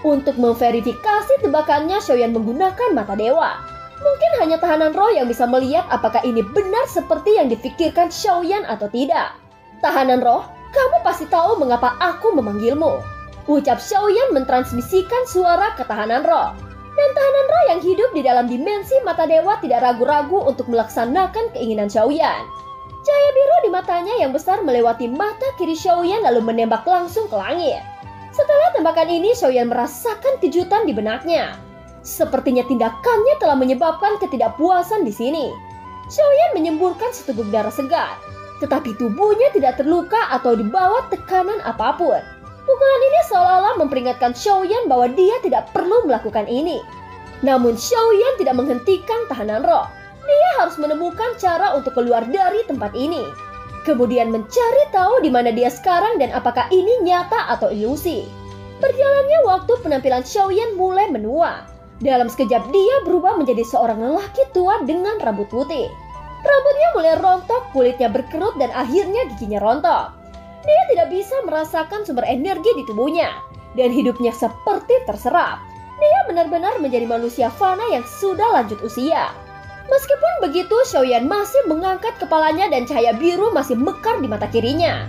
Untuk memverifikasi tebakannya, Xiaoyan menggunakan mata dewa. Mungkin hanya tahanan roh yang bisa melihat apakah ini benar seperti yang difikirkan Xiaoyan atau tidak. Tahanan roh, kamu pasti tahu mengapa aku memanggilmu, ucap Xiaoyan mentransmisikan suara ke tahanan roh. Dan tahanan roh yang hidup di dalam dimensi mata dewa tidak ragu-ragu untuk melaksanakan keinginan Xiaoyan. Cahaya biru di matanya yang besar melewati mata kiri Xiaoyan lalu menembak langsung ke langit. Setelah tembakan ini, Xiaoyan merasakan kejutan di benaknya. Sepertinya tindakannya telah menyebabkan ketidakpuasan di sini. Xiaoyan menyemburkan seteguk darah segar, tetapi tubuhnya tidak terluka atau di bawah tekanan apapun. Pukulan ini seolah-olah memperingatkan Xiaoyan bahwa dia tidak perlu melakukan ini. Namun Xiaoyan tidak menghentikan tahanan roh. Dia harus menemukan cara untuk keluar dari tempat ini. Kemudian mencari tahu di mana dia sekarang dan apakah ini nyata atau ilusi. Berjalannya waktu, penampilan Xiaoyan mulai menua. Dalam sekejap dia berubah menjadi seorang lelaki tua dengan rambut putih. Rambutnya mulai rontok, kulitnya berkerut dan akhirnya giginya rontok. Dia tidak bisa merasakan sumber energi di tubuhnya dan hidupnya seperti terserap. Dia benar-benar menjadi manusia fana yang sudah lanjut usia. Meskipun begitu, Xiaoyan masih mengangkat kepalanya dan cahaya biru masih mekar di mata kirinya.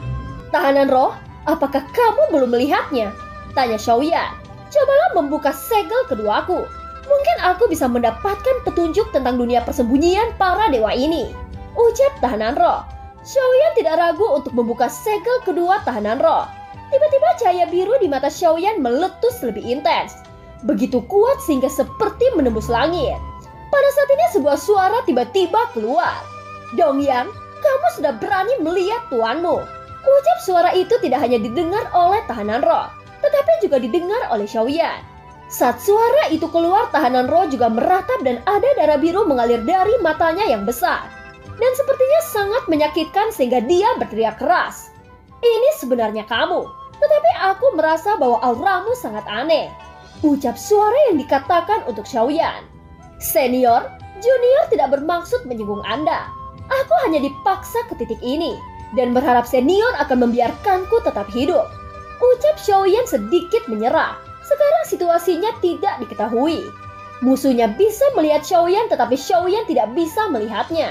Tahanan roh, apakah kamu belum melihatnya? Tanya Xiaoyan. Cobalah membuka segel keduaku. Mungkin aku bisa mendapatkan petunjuk tentang dunia persembunyian para dewa ini, ucap tahanan roh. Xiaoyan tidak ragu untuk membuka segel kedua tahanan roh. Tiba-tiba cahaya biru di mata Xiaoyan meletus lebih intens. Begitu kuat sehingga seperti menembus langit. Pada saat ini sebuah suara tiba-tiba keluar. Dongyang, kamu sudah berani melihat tuanmu. Ucap suara itu tidak hanya didengar oleh tahanan roh, tetapi juga didengar oleh Xiaoyan. Saat suara itu keluar, tahanan roh juga meratap dan ada darah biru mengalir dari matanya yang besar. Dan sepertinya sangat menyakitkan sehingga dia berteriak keras. Ini sebenarnya kamu, tetapi aku merasa bahwa auramu sangat aneh, ucap suara yang dikatakan untuk Xiaoyan. Senior, junior tidak bermaksud menyinggung Anda. Aku hanya dipaksa ke titik ini dan berharap senior akan membiarkanku tetap hidup, ucap Xiaoyan sedikit menyerah. Sekarang situasinya tidak diketahui. Musuhnya bisa melihat Xiaoyan tetapi Xiaoyan tidak bisa melihatnya.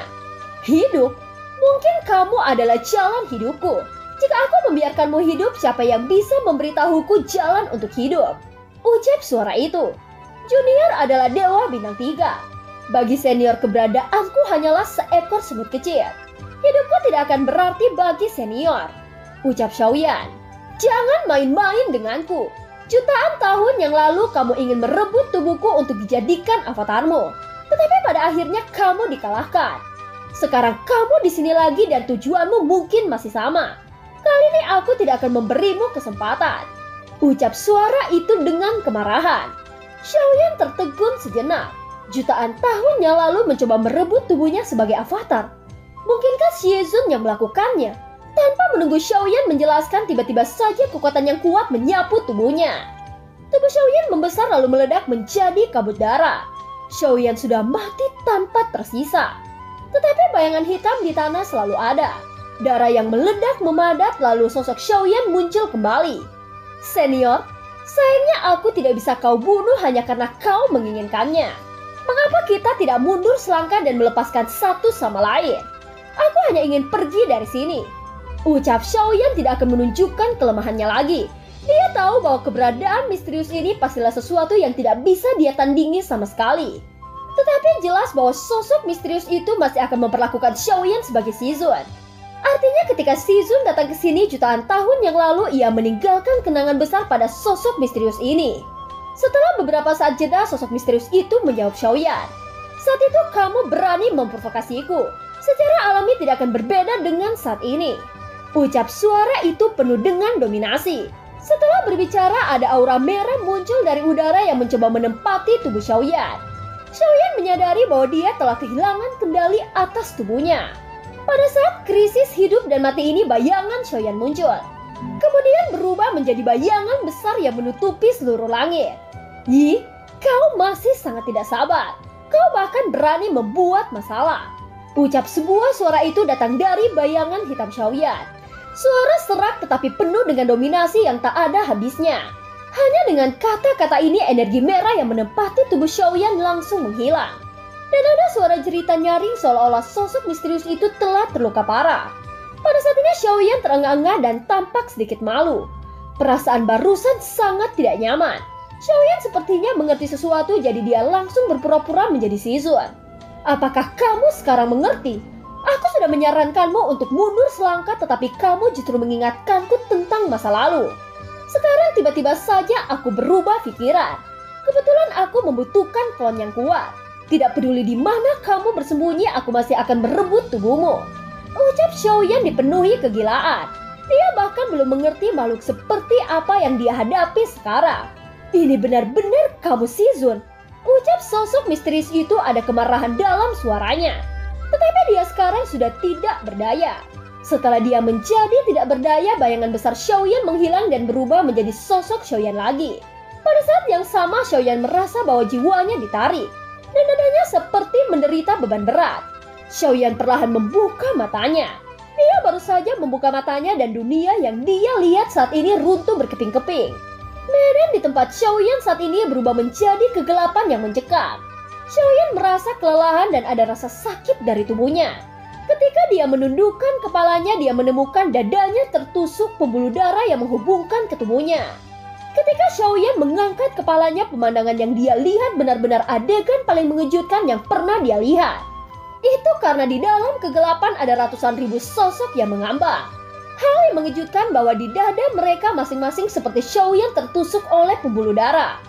Hidup? Mungkin kamu adalah jalan hidupku. Jika aku membiarkanmu hidup, siapa yang bisa memberitahuku jalan untuk hidup? Ucap suara itu. Junior adalah dewa bintang 3. Bagi senior, keberadaanku hanyalah seekor semut kecil. Hidupku tidak akan berarti bagi senior, ucap Xiaoyan. Jangan main-main denganku. Jutaan tahun yang lalu kamu ingin merebut tubuhku untuk dijadikan avatarmu, tetapi pada akhirnya kamu dikalahkan. Sekarang kamu di sini lagi dan tujuanmu mungkin masih sama. Kali ini aku tidak akan memberimu kesempatan, ucap suara itu dengan kemarahan. Xiaoyan tertegun sejenak. Jutaan tahun yang lalu mencoba merebut tubuhnya sebagai avatar. Mungkinkah Xie Zun yang melakukannya? Tanpa menunggu Xiaoyan menjelaskan, tiba-tiba saja kekuatan yang kuat menyapu tubuhnya. Tubuh Xiaoyan membesar lalu meledak menjadi kabut darah. Xiaoyan sudah mati tanpa tersisa. Tetapi bayangan hitam di tanah selalu ada. Darah yang meledak memadat lalu sosok Xiaoyan muncul kembali. Senior, sayangnya aku tidak bisa kau bunuh hanya karena kau menginginkannya. Mengapa kita tidak mundur selangkah dan melepaskan satu sama lain? Aku hanya ingin pergi dari sini, ucap Xiaoyan tidak akan menunjukkan kelemahannya lagi. Dia tahu bahwa keberadaan misterius ini pastilah sesuatu yang tidak bisa dia tandingi sama sekali. Tetapi jelas bahwa sosok misterius itu masih akan memperlakukan Xiaoyan sebagai Shizun. Artinya ketika Shizun datang ke sini jutaan tahun yang lalu, ia meninggalkan kenangan besar pada sosok misterius ini. Setelah beberapa saat jeda, sosok misterius itu menjawab Xiaoyan. Saat itu kamu berani memprovokasiku. Secara alami tidak akan berbeda dengan saat ini. Ucap suara itu penuh dengan dominasi. Setelah berbicara, ada aura merah muncul dari udara yang mencoba menempati tubuh Xiaoyan. Xiaoyan menyadari bahwa dia telah kehilangan kendali atas tubuhnya. Pada saat krisis hidup dan mati ini, bayangan Xiaoyan muncul. Kemudian berubah menjadi bayangan besar yang menutupi seluruh langit. Yi, kau masih sangat tidak sabar. Kau bahkan berani membuat masalah. Ucap sebuah suara itu datang dari bayangan hitam Xiaoyan. Suara serak tetapi penuh dengan dominasi yang tak ada habisnya. Hanya dengan kata-kata ini, energi merah yang menempati tubuh Xiaoyan langsung menghilang. Dan ada suara jerita nyaring seolah-olah sosok misterius itu telah terluka parah. Pada saat ini Xiaoyan terengah-engah dan tampak sedikit malu. Perasaan barusan sangat tidak nyaman. Xiaoyan sepertinya mengerti sesuatu, jadi dia langsung berpura-pura menjadi Shizun. Apakah kamu sekarang mengerti? Aku sudah menyarankanmu untuk mundur selangkah, tetapi kamu justru mengingatkanku tentang masa lalu. Sekarang tiba-tiba saja aku berubah pikiran. Kebetulan aku membutuhkan klon yang kuat. Tidak peduli di mana kamu bersembunyi, aku masih akan merebut tubuhmu. Ucap Xiaoyan dipenuhi kegilaan. Dia bahkan belum mengerti makhluk seperti apa yang dia hadapi sekarang. Ini benar-benar kamu Shizun. Ucap sosok misterius itu, ada kemarahan dalam suaranya. Tetapi dia sekarang sudah tidak berdaya. Setelah dia menjadi tidak berdaya, bayangan besar Xiaoyan menghilang dan berubah menjadi sosok Xiaoyan lagi. Pada saat yang sama, Xiaoyan merasa bahwa jiwanya ditarik. Dan dadanya seperti menderita beban berat. Xiaoyan perlahan membuka matanya. Dia baru saja membuka matanya dan dunia yang dia lihat saat ini runtuh berkeping-keping. Medan di tempat Xiaoyan saat ini berubah menjadi kegelapan yang mencekam. Xiaoyan merasa kelelahan dan ada rasa sakit dari tubuhnya. Ketika dia menundukkan kepalanya, dia menemukan dadanya tertusuk pembuluh darah yang menghubungkan ke tubuhnya. Ketika Xiaoyan mengangkat kepalanya, pemandangan yang dia lihat benar-benar adegan paling mengejutkan yang pernah dia lihat. Itu karena di dalam kegelapan ada ratusan ribu sosok yang mengambang. Hal yang mengejutkan bahwa di dada mereka masing-masing seperti Xiaoyan tertusuk oleh pembuluh darah.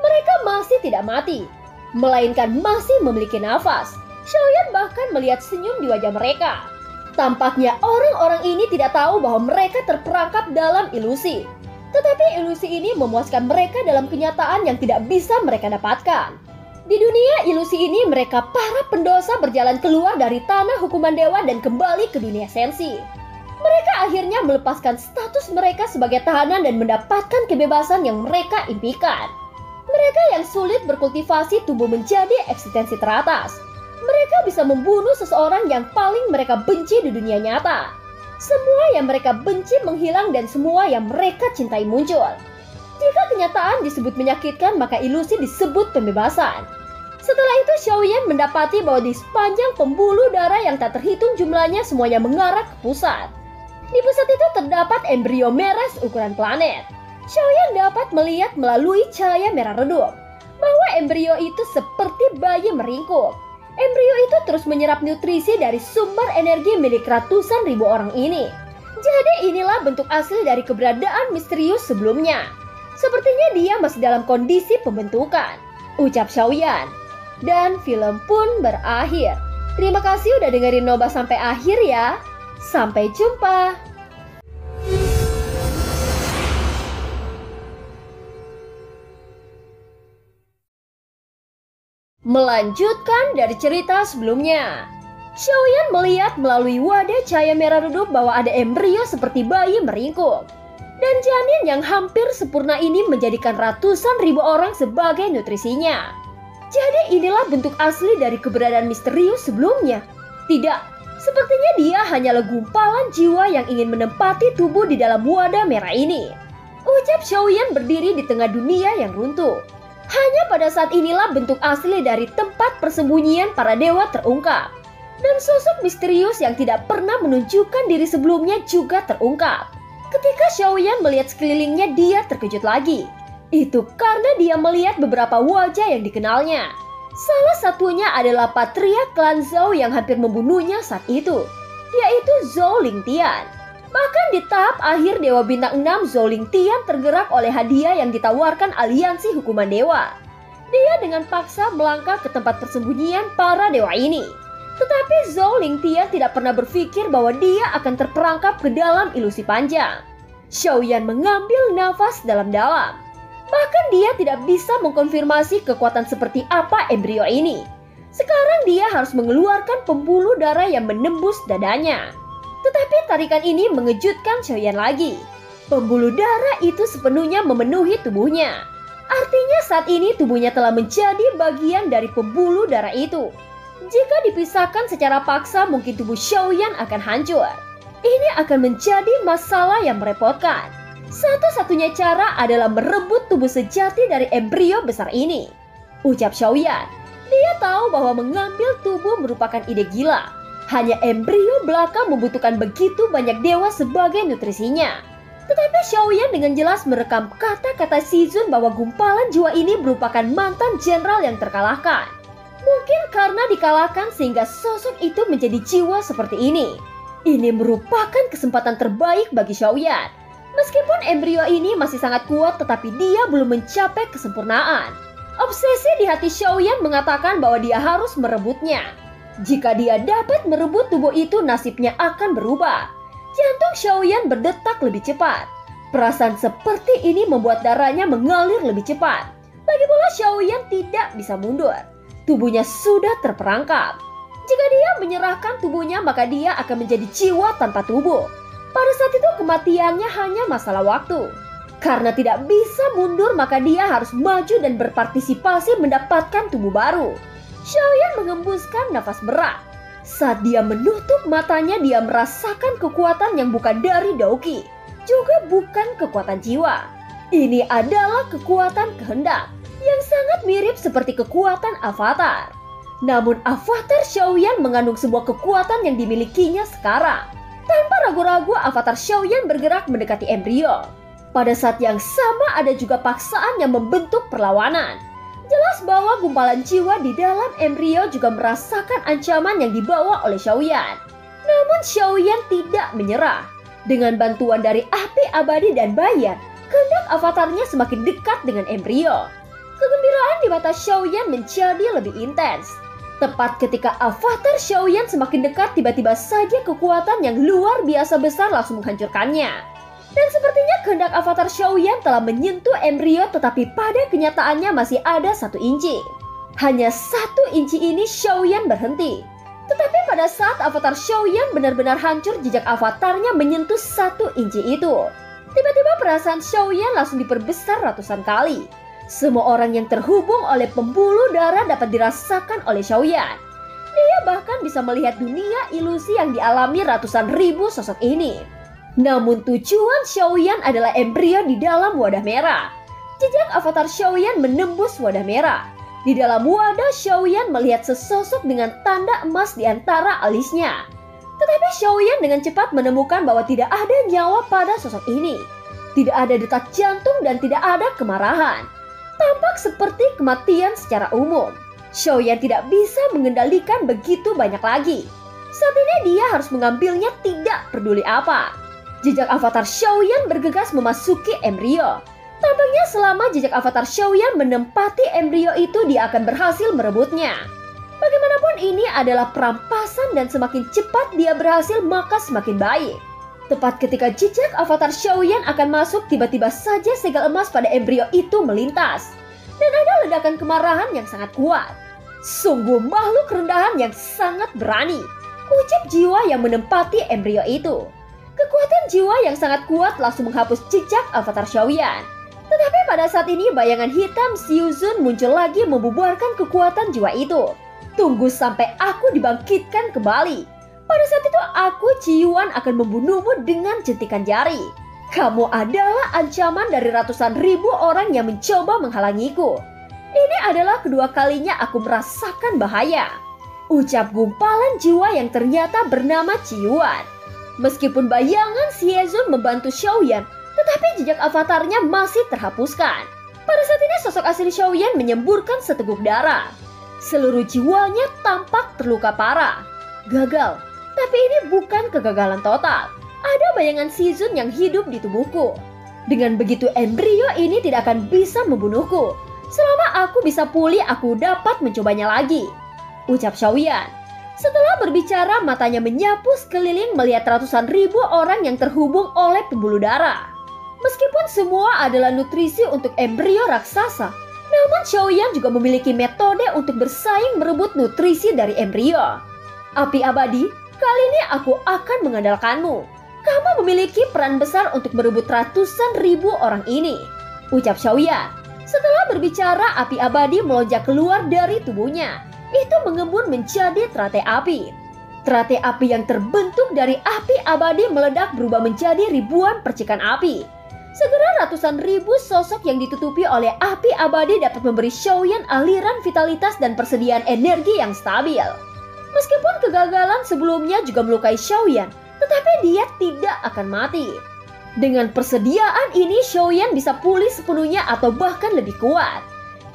Mereka masih tidak mati, melainkan masih memiliki nafas. Xiaoyan bahkan melihat senyum di wajah mereka. Tampaknya orang-orang ini tidak tahu bahwa mereka terperangkap dalam ilusi. Tetapi ilusi ini memuaskan mereka dalam kenyataan yang tidak bisa mereka dapatkan. Di dunia ilusi ini, mereka para pendosa berjalan keluar dari tanah hukuman dewa dan kembali ke dunia sensi. Mereka akhirnya melepaskan status mereka sebagai tahanan dan mendapatkan kebebasan yang mereka impikan. Mereka yang sulit berkultivasi tumbuh menjadi eksistensi teratas. Mereka bisa membunuh seseorang yang paling mereka benci di dunia nyata. Semua yang mereka benci menghilang dan semua yang mereka cintai muncul. Jika kenyataan disebut menyakitkan, maka ilusi disebut pembebasan. Setelah itu Xiaoyan mendapati bahwa di sepanjang pembuluh darah yang tak terhitung jumlahnya, semuanya mengarah ke pusat. Di pusat itu terdapat embrio merah ukuran planet. Xiaoyan dapat melihat melalui cahaya merah redup bahwa embrio itu seperti bayi meringkuk. Embrio itu terus menyerap nutrisi dari sumber energi milik ratusan ribu orang ini. Jadi inilah bentuk asli dari keberadaan misterius sebelumnya. Sepertinya dia masih dalam kondisi pembentukan, ucap Xiaoyan. Dan film pun berakhir. Terima kasih udah dengerin Noba sampai akhir ya. Sampai jumpa. Melanjutkan dari cerita sebelumnya, Xiaoyan melihat melalui wadah cahaya merah redup bahwa ada embrio seperti bayi meringkuk. Dan janin yang hampir sempurna ini menjadikan ratusan ribu orang sebagai nutrisinya. Jadi inilah bentuk asli dari keberadaan misterius sebelumnya. Tidak, sepertinya dia hanyalah gumpalan jiwa yang ingin menempati tubuh di dalam wadah merah ini. Ucap Xiaoyan berdiri di tengah dunia yang runtuh. Hanya pada saat inilah bentuk asli dari tempat persembunyian para dewa terungkap. Dan sosok misterius yang tidak pernah menunjukkan diri sebelumnya juga terungkap. Ketika Xiaoyan melihat sekelilingnya, dia terkejut lagi. Itu karena dia melihat beberapa wajah yang dikenalnya. Salah satunya adalah patria klan Zhou yang hampir membunuhnya saat itu, yaitu Zhou Lingtian. Bahkan di tahap akhir Dewa Bintang 6, Zhou Lingtian tergerak oleh hadiah yang ditawarkan aliansi hukuman dewa. Dia dengan paksa melangkah ke tempat persembunyian para dewa ini. Tetapi Zhou Lingtian tidak pernah berpikir bahwa dia akan terperangkap ke dalam ilusi panjang. Xiaoyan mengambil nafas dalam-dalam. Bahkan dia tidak bisa mengkonfirmasi kekuatan seperti apa embrio ini. Sekarang dia harus mengeluarkan pembuluh darah yang menembus dadanya. Tetapi tarikan ini mengejutkan Xiaoyan lagi. Pembuluh darah itu sepenuhnya memenuhi tubuhnya. Artinya saat ini tubuhnya telah menjadi bagian dari pembuluh darah itu. Jika dipisahkan secara paksa, mungkin tubuh Xiaoyan akan hancur. Ini akan menjadi masalah yang merepotkan. Satu-satunya cara adalah merebut tubuh sejati dari embrio besar ini, ucap Xiaoyan. Dia tahu bahwa mengambil tubuh merupakan ide gila. Hanya embrio belaka membutuhkan begitu banyak dewa sebagai nutrisinya. Tetapi Xiaoyan dengan jelas merekam kata-kata Shizun bahwa gumpalan jiwa ini merupakan mantan jenderal yang terkalahkan. Mungkin karena dikalahkan sehingga sosok itu menjadi jiwa seperti ini. Ini merupakan kesempatan terbaik bagi Xiaoyan. Meskipun embrio ini masih sangat kuat, tetapi dia belum mencapai kesempurnaan. Obsesi di hati Xiaoyan mengatakan bahwa dia harus merebutnya. Jika dia dapat merebut tubuh itu, nasibnya akan berubah. Jantung Xiaoyan berdetak lebih cepat. Perasaan seperti ini membuat darahnya mengalir lebih cepat. Lagi pula Xiaoyan tidak bisa mundur. Tubuhnya sudah terperangkap. Jika dia menyerahkan tubuhnya, maka dia akan menjadi jiwa tanpa tubuh. Pada saat itu kematiannya hanya masalah waktu. Karena tidak bisa mundur, maka dia harus maju dan berpartisipasi mendapatkan tubuh baru. Xiaoyan mengembuskan nafas berat. Saat dia menutup matanya, dia merasakan kekuatan yang bukan dari Daoqi, juga bukan kekuatan jiwa. Ini adalah kekuatan kehendak yang sangat mirip seperti kekuatan avatar. Namun avatar Xiaoyan mengandung sebuah kekuatan yang dimilikinya sekarang. Tanpa ragu-ragu, avatar Xiaoyan bergerak mendekati embrio. Pada saat yang sama ada juga paksaan yang membentuk perlawanan. Jelas bahwa gumpalan jiwa di dalam embrio juga merasakan ancaman yang dibawa oleh Xiaoyan. Namun Xiaoyan tidak menyerah. Dengan bantuan dari api abadi dan bayar, kehendak avatarnya semakin dekat dengan embrio. Kegembiraan di mata Xiaoyan menjadi lebih intens. Tepat ketika avatar Xiaoyan semakin dekat, tiba-tiba saja kekuatan yang luar biasa besar langsung menghancurkannya. Dan sepertinya kehendak avatar Xiaoyan telah menyentuh embrio, tetapi pada kenyataannya masih ada 1 inci. Hanya 1 inci ini Xiaoyan berhenti. Tetapi pada saat avatar Xiaoyan benar-benar hancur, jejak avatarnya menyentuh 1 inci itu. Tiba-tiba perasaan Xiaoyan langsung diperbesar ratusan kali. Semua orang yang terhubung oleh pembuluh darah dapat dirasakan oleh Xiaoyan. Dia bahkan bisa melihat dunia ilusi yang dialami ratusan ribu sosok ini. Namun tujuan Xiaoyan adalah embrio di dalam wadah merah. Jejak avatar Xiaoyan menembus wadah merah. Di dalam wadah, Xiaoyan melihat sesosok dengan tanda emas di antara alisnya. Tetapi Xiaoyan dengan cepat menemukan bahwa tidak ada nyawa pada sosok ini. Tidak ada detak jantung dan tidak ada kemarahan. Tampak seperti kematian secara umum. Xiaoyan tidak bisa mengendalikan begitu banyak lagi. Saat ini dia harus mengambilnya tidak peduli apa. Jejak avatar Xiaoyan bergegas memasuki embrio. Tampaknya selama jejak avatar Xiaoyan menempati embrio itu, dia akan berhasil merebutnya. Bagaimanapun ini adalah perampasan dan semakin cepat dia berhasil maka semakin baik. Tepat ketika jejak avatar Xiaoyan akan masuk, tiba-tiba saja segel emas pada embrio itu melintas. Dan ada ledakan kemarahan yang sangat kuat. Sungguh makhluk rendahan yang sangat berani, ucap jiwa yang menempati embrio itu. Kekuatan jiwa yang sangat kuat langsung menghapus jejak avatar Xiaoyan. Tetapi pada saat ini bayangan hitam Shizun muncul lagi membubarkan kekuatan jiwa itu. Tunggu sampai aku dibangkitkan kembali. Pada saat itu aku, Ciyuan, akan membunuhmu dengan jentikan jari. Kamu adalah ancaman dari ratusan ribu orang yang mencoba menghalangiku. Ini adalah kedua kalinya aku merasakan bahaya, ucap gumpalan jiwa yang ternyata bernama Ciyuan. Meskipun bayangan Siezun membantu Xiaoyan, tetapi jejak avatarnya masih terhapuskan. Pada saat ini sosok asli Xiaoyan menyemburkan seteguk darah. Seluruh jiwanya tampak terluka parah. Gagal, tapi ini bukan kegagalan total. Ada bayangan Shizun yang hidup di tubuhku. Dengan begitu embrio ini tidak akan bisa membunuhku. Selama aku bisa pulih, aku dapat mencobanya lagi, ucap Xiaoyan. Setelah berbicara, matanya menyapu sekeliling melihat ratusan ribu orang yang terhubung oleh pembuluh darah. Meskipun semua adalah nutrisi untuk embrio raksasa, namun Xiaoyan juga memiliki metode untuk bersaing merebut nutrisi dari embrio. Api abadi, kali ini aku akan mengandalkanmu. Kamu memiliki peran besar untuk merebut ratusan ribu orang ini, ucap Xiaoyan. Setelah berbicara, api abadi melonjak keluar dari tubuhnya. Itu mengembun menjadi teratai api. Teratai api yang terbentuk dari api abadi meledak berubah menjadi ribuan percikan api. Segera ratusan ribu sosok yang ditutupi oleh api abadi dapat memberi Xiaoyan aliran vitalitas dan persediaan energi yang stabil. Meskipun kegagalan sebelumnya juga melukai Xiaoyan, tetapi dia tidak akan mati. Dengan persediaan ini, Xiaoyan bisa pulih sepenuhnya atau bahkan lebih kuat.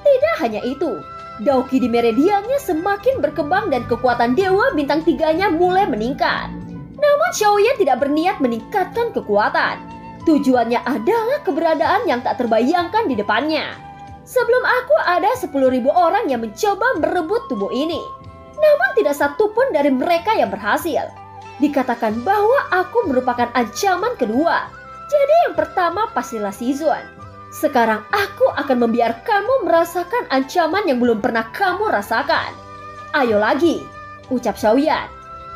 Tidak hanya itu, Daoki di meridiannya semakin berkembang dan kekuatan Dewa Bintang 3-nya mulai meningkat. Namun Xiaoyan tidak berniat meningkatkan kekuatan. Tujuannya adalah keberadaan yang tak terbayangkan di depannya. Sebelum aku ada 10.000 orang yang mencoba merebut tubuh ini. Namun tidak satu pun dari mereka yang berhasil. Dikatakan bahwa aku merupakan ancaman kedua. Jadi yang pertama pastilah Shizun. Sekarang aku akan membiarkanmu merasakan ancaman yang belum pernah kamu rasakan. Ayo lagi, ucap Xiaoyan.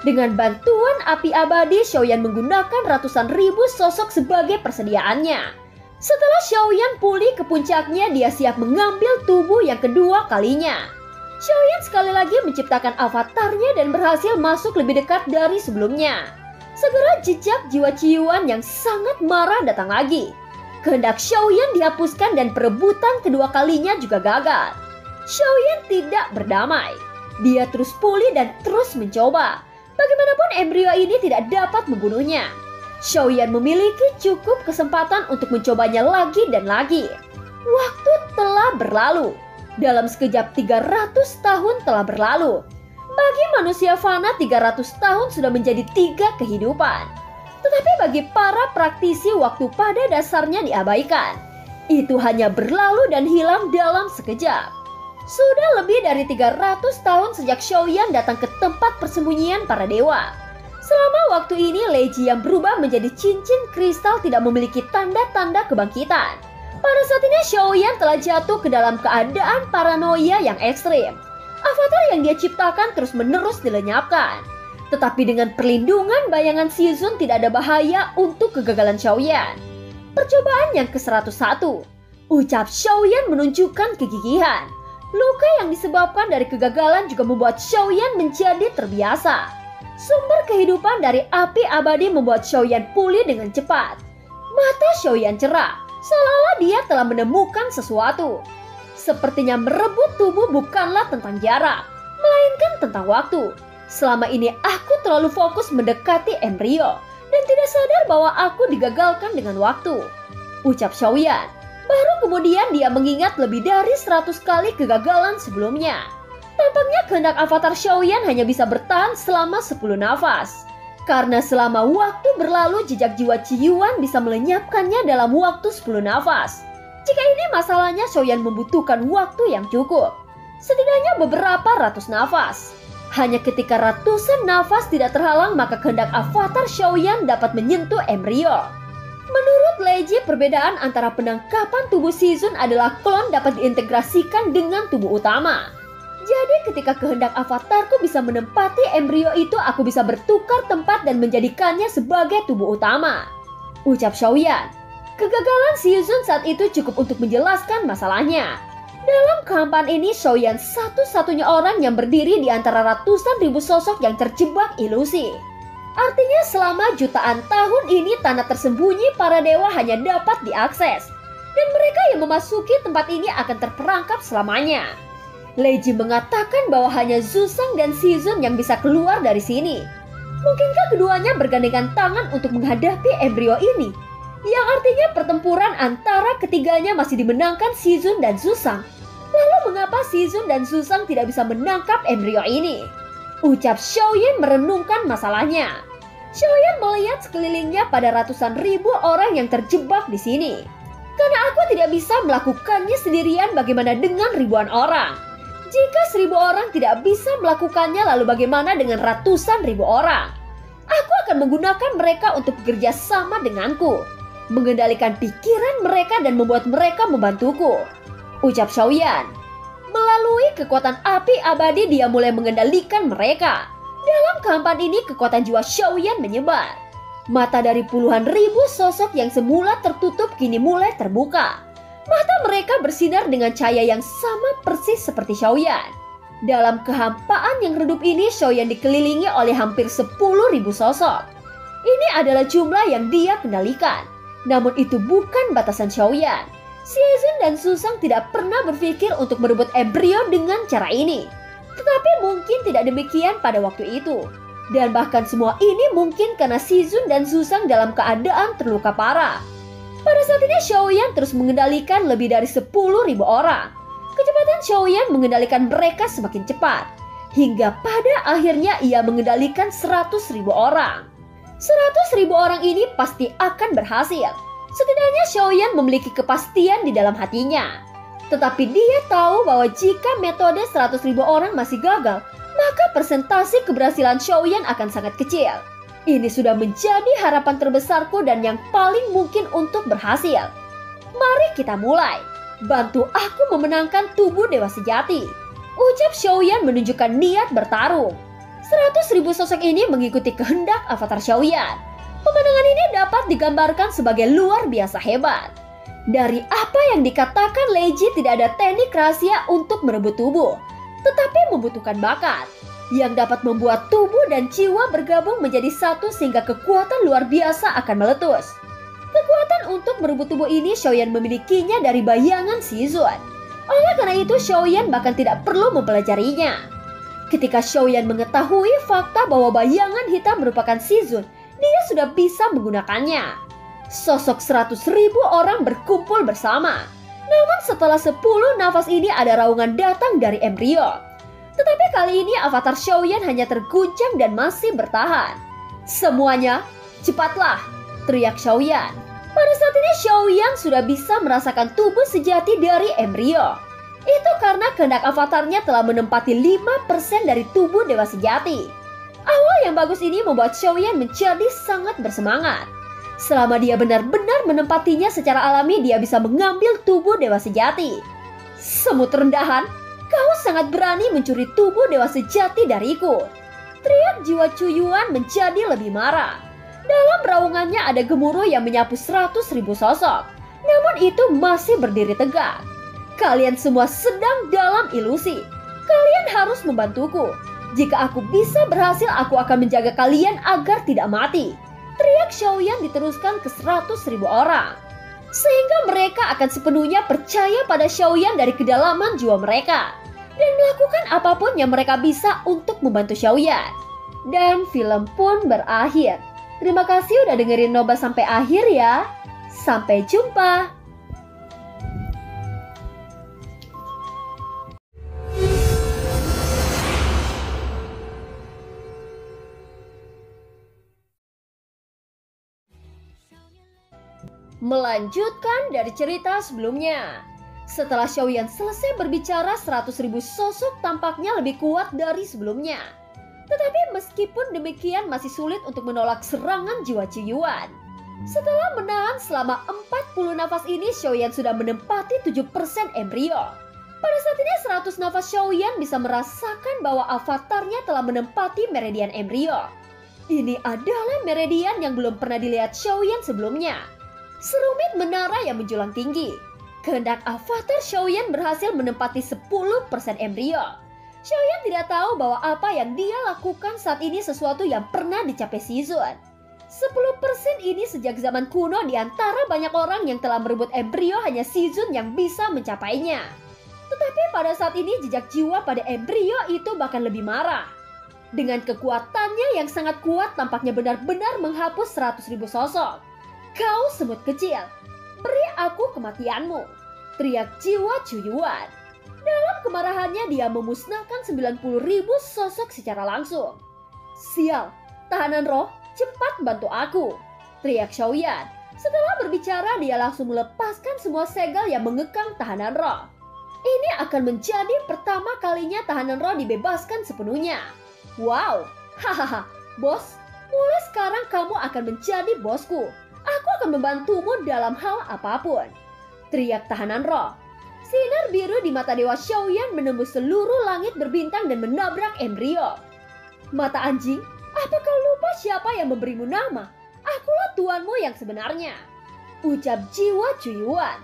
Dengan bantuan api abadi, Xiaoyan menggunakan ratusan ribu sosok sebagai persediaannya. Setelah Xiaoyan pulih ke puncaknya, dia siap mengambil tubuh yang kedua kalinya. Xiaoyan sekali lagi menciptakan avatarnya dan berhasil masuk lebih dekat dari sebelumnya. Segera jejak jiwa Ciuan yang sangat marah datang lagi. Kehendak Xiaoyan dihapuskan dan perebutan kedua kalinya juga gagal. Xiaoyan tidak berdamai. Dia terus pulih dan terus mencoba. Bagaimanapun embrio ini tidak dapat membunuhnya. Xiaoyan memiliki cukup kesempatan untuk mencobanya lagi dan lagi. Waktu telah berlalu. Dalam sekejap 300 tahun telah berlalu. Bagi manusia fana 300 tahun sudah menjadi 3 kehidupan. Tetapi bagi para praktisi waktu pada dasarnya diabaikan. Itu hanya berlalu dan hilang dalam sekejap. Sudah lebih dari 300 tahun sejak Xiaoyan datang ke tempat persembunyian para dewa. Selama waktu ini Leiji yang berubah menjadi cincin kristal tidak memiliki tanda-tanda kebangkitan. Pada saat ini Xiaoyan telah jatuh ke dalam keadaan paranoia yang ekstrim. Avatar yang dia ciptakan terus-menerus dilenyapkan. Tetapi dengan perlindungan bayangan Shizun tidak ada bahaya untuk kegagalan Xiaoyan. Percobaan yang ke-101. Ucap Xiaoyan menunjukkan kegigihan. Luka yang disebabkan dari kegagalan juga membuat Xiaoyan menjadi terbiasa. Sumber kehidupan dari api abadi membuat Xiaoyan pulih dengan cepat. Mata Xiaoyan cerah, seolah-olah dia telah menemukan sesuatu. Sepertinya merebut tubuh bukanlah tentang jarak, melainkan tentang waktu. Selama ini aku terlalu fokus mendekati embrio dan tidak sadar bahwa aku digagalkan dengan waktu, ucap Xiaoyan. Baru kemudian dia mengingat lebih dari 100 kali kegagalan sebelumnya. Tampaknya kehendak avatar Xiaoyan hanya bisa bertahan selama 10 nafas. Karena selama waktu berlalu, jejak jiwa Ciyuan bisa melenyapkannya dalam waktu 10 nafas. Jika ini masalahnya, Xiaoyan membutuhkan waktu yang cukup. Setidaknya beberapa ratus nafas. Hanya ketika ratusan nafas tidak terhalang, maka kehendak avatar Xiaoyan dapat menyentuh embrio. Menurut Leiji, perbedaan antara penangkapan tubuh Shizun adalah klon dapat diintegrasikan dengan tubuh utama. Jadi ketika kehendak avatarku bisa menempati embrio itu, aku bisa bertukar tempat dan menjadikannya sebagai tubuh utama, ucap Xiaoyan. Kegagalan Shizun saat itu cukup untuk menjelaskan masalahnya. Dalam kehampaan ini, Xiaoyan satu-satunya orang yang berdiri di antara ratusan ribu sosok yang terjebak ilusi. Artinya selama jutaan tahun ini tanah tersembunyi para dewa hanya dapat diakses. Dan mereka yang memasuki tempat ini akan terperangkap selamanya. Leiji mengatakan bahwa hanya Zhu Shang dan Shizun yang bisa keluar dari sini. Mungkinkah keduanya bergandengan tangan untuk menghadapi embrio ini? Yang artinya pertempuran antara ketiganya masih dimenangkan Shizun dan Susang. Lalu mengapa Shizun dan Susang tidak bisa menangkap embrio ini? Ucap Xiaoyan merenungkan masalahnya. Xiaoyan melihat sekelilingnya pada ratusan ribu orang yang terjebak di sini. Karena aku tidak bisa melakukannya sendirian, bagaimana dengan ribuan orang? Jika 1000 orang tidak bisa melakukannya, lalu bagaimana dengan ratusan ribu orang? Aku akan menggunakan mereka untuk bekerja sama denganku, mengendalikan pikiran mereka dan membuat mereka membantuku. Ucap Xiaoyan. Melalui kekuatan api abadi dia mulai mengendalikan mereka. Dalam kehampaan ini kekuatan jiwa Xiaoyan menyebar. Mata dari puluhan ribu sosok yang semula tertutup kini mulai terbuka. Mata mereka bersinar dengan cahaya yang sama persis seperti Xiaoyan. Dalam kehampaan yang redup ini, Xiaoyan dikelilingi oleh hampir 10.000 sosok. Ini adalah jumlah yang dia kendalikan. Namun itu bukan batasan Xiaoyan. Shizun dan Susang tidak pernah berpikir untuk merebut embrio dengan cara ini. Tetapi mungkin tidak demikian pada waktu itu. Dan bahkan semua ini mungkin karena Shizun dan Susang dalam keadaan terluka parah. Pada saat ini Xiaoyan terus mengendalikan lebih dari 10.000 orang. Kecepatan Xiaoyan mengendalikan mereka semakin cepat. Hingga pada akhirnya ia mengendalikan 100.000 orang. 100.000 orang ini pasti akan berhasil. Setidaknya Xiaoyan memiliki kepastian di dalam hatinya. Tetapi dia tahu bahwa jika metode 100.000 orang masih gagal, maka persentase keberhasilan Xiaoyan akan sangat kecil. Ini sudah menjadi harapan terbesarku dan yang paling mungkin untuk berhasil. Mari kita mulai. Bantu aku memenangkan tubuh dewa sejati. Ucap Xiaoyan menunjukkan niat bertarung. 100.000 sosok ini mengikuti kehendak avatar Xiaoyan. Pemandangan ini dapat digambarkan sebagai luar biasa hebat. Dari apa yang dikatakan Leiji, tidak ada teknik rahasia untuk merebut tubuh, tetapi membutuhkan bakat yang dapat membuat tubuh dan jiwa bergabung menjadi satu sehingga kekuatan luar biasa akan meletus. Kekuatan untuk merebut tubuh ini Xiaoyan memilikinya dari bayangan Shizun. Oleh karena itu Xiaoyan bahkan tidak perlu mempelajarinya. Ketika Xiaoyan mengetahui fakta bahwa bayangan hitam merupakan Shizun, dia sudah bisa menggunakannya. Sosok 100.000 orang berkumpul bersama. Namun setelah 10 nafas ini ada raungan datang dari embrio. Tetapi kali ini avatar Xiaoyan hanya terguncang dan masih bertahan. Semuanya, cepatlah, teriak Xiaoyan. Pada saat ini Xiaoyan sudah bisa merasakan tubuh sejati dari embrio. Itu karena kehendak avatarnya telah menempati 5% dari tubuh dewa sejati. Awal yang bagus ini membuat Xiaoyan menjadi sangat bersemangat. Selama dia benar-benar menempatinya secara alami, dia bisa mengambil tubuh dewa sejati. Semut rendahan, kau sangat berani mencuri tubuh dewa sejati dariku. Teriak jiwa Cuyuan menjadi lebih marah. Dalam raungannya ada gemuruh yang menyapu 100.000 sosok. Namun itu masih berdiri tegak. Kalian semua sedang dalam ilusi. Kalian harus membantuku. Jika aku bisa berhasil, aku akan menjaga kalian agar tidak mati. Teriak Xiaoyan diteruskan ke 100.000 orang. Sehingga mereka akan sepenuhnya percaya pada Xiaoyan dari kedalaman jiwa mereka. Dan melakukan apapun yang mereka bisa untuk membantu Xiaoyan. Dan film pun berakhir. Terima kasih udah dengerin Noba sampai akhir ya. Sampai jumpa. Melanjutkan dari cerita sebelumnya. Setelah Xiaoyan selesai berbicara, 100.000 sosok tampaknya lebih kuat dari sebelumnya. Tetapi meskipun demikian masih sulit untuk menolak serangan jiwa Cuyuan. Setelah menahan selama 40 nafas ini, Xiaoyan sudah menempati 7% embrio. Pada saat ini 100 nafas Xiaoyan bisa merasakan bahwa avatarnya telah menempati meridian embrio. Ini adalah meridian yang belum pernah dilihat Xiaoyan sebelumnya. Serumit menara yang menjulang tinggi. Kehendak avatar Xiaoyan berhasil menempati 10% embrio. Xiaoyan tidak tahu bahwa apa yang dia lakukan saat ini sesuatu yang pernah dicapai Shizun. 10% ini sejak zaman kuno di antara banyak orang yang telah merebut embrio hanya Shizun yang bisa mencapainya. Tetapi pada saat ini jejak jiwa pada embrio itu bahkan lebih marah. Dengan kekuatannya yang sangat kuat tampaknya benar-benar menghapus 100.000 sosok. Kau semut kecil, beri aku kematianmu, teriak jiwa Cuyuan. Dalam kemarahannya dia memusnahkan 90.000 sosok secara langsung. Sial, tahanan roh, cepat bantu aku, teriak Xiaoyan. Setelah berbicara dia langsung melepaskan semua segel yang mengekang tahanan roh. Ini akan menjadi pertama kalinya tahanan roh dibebaskan sepenuhnya. Wow, hahaha, bos, mulai sekarang kamu akan menjadi bosku. Aku akan membantumu dalam hal apapun, teriak tahanan roh. Sinar biru di mata Dewa Xiaoyan menembus seluruh langit berbintang dan menabrak embrio. Mata anjing, apa kau lupa siapa yang memberimu nama? Akulah tuanmu yang sebenarnya, ucap jiwa Cuyuan.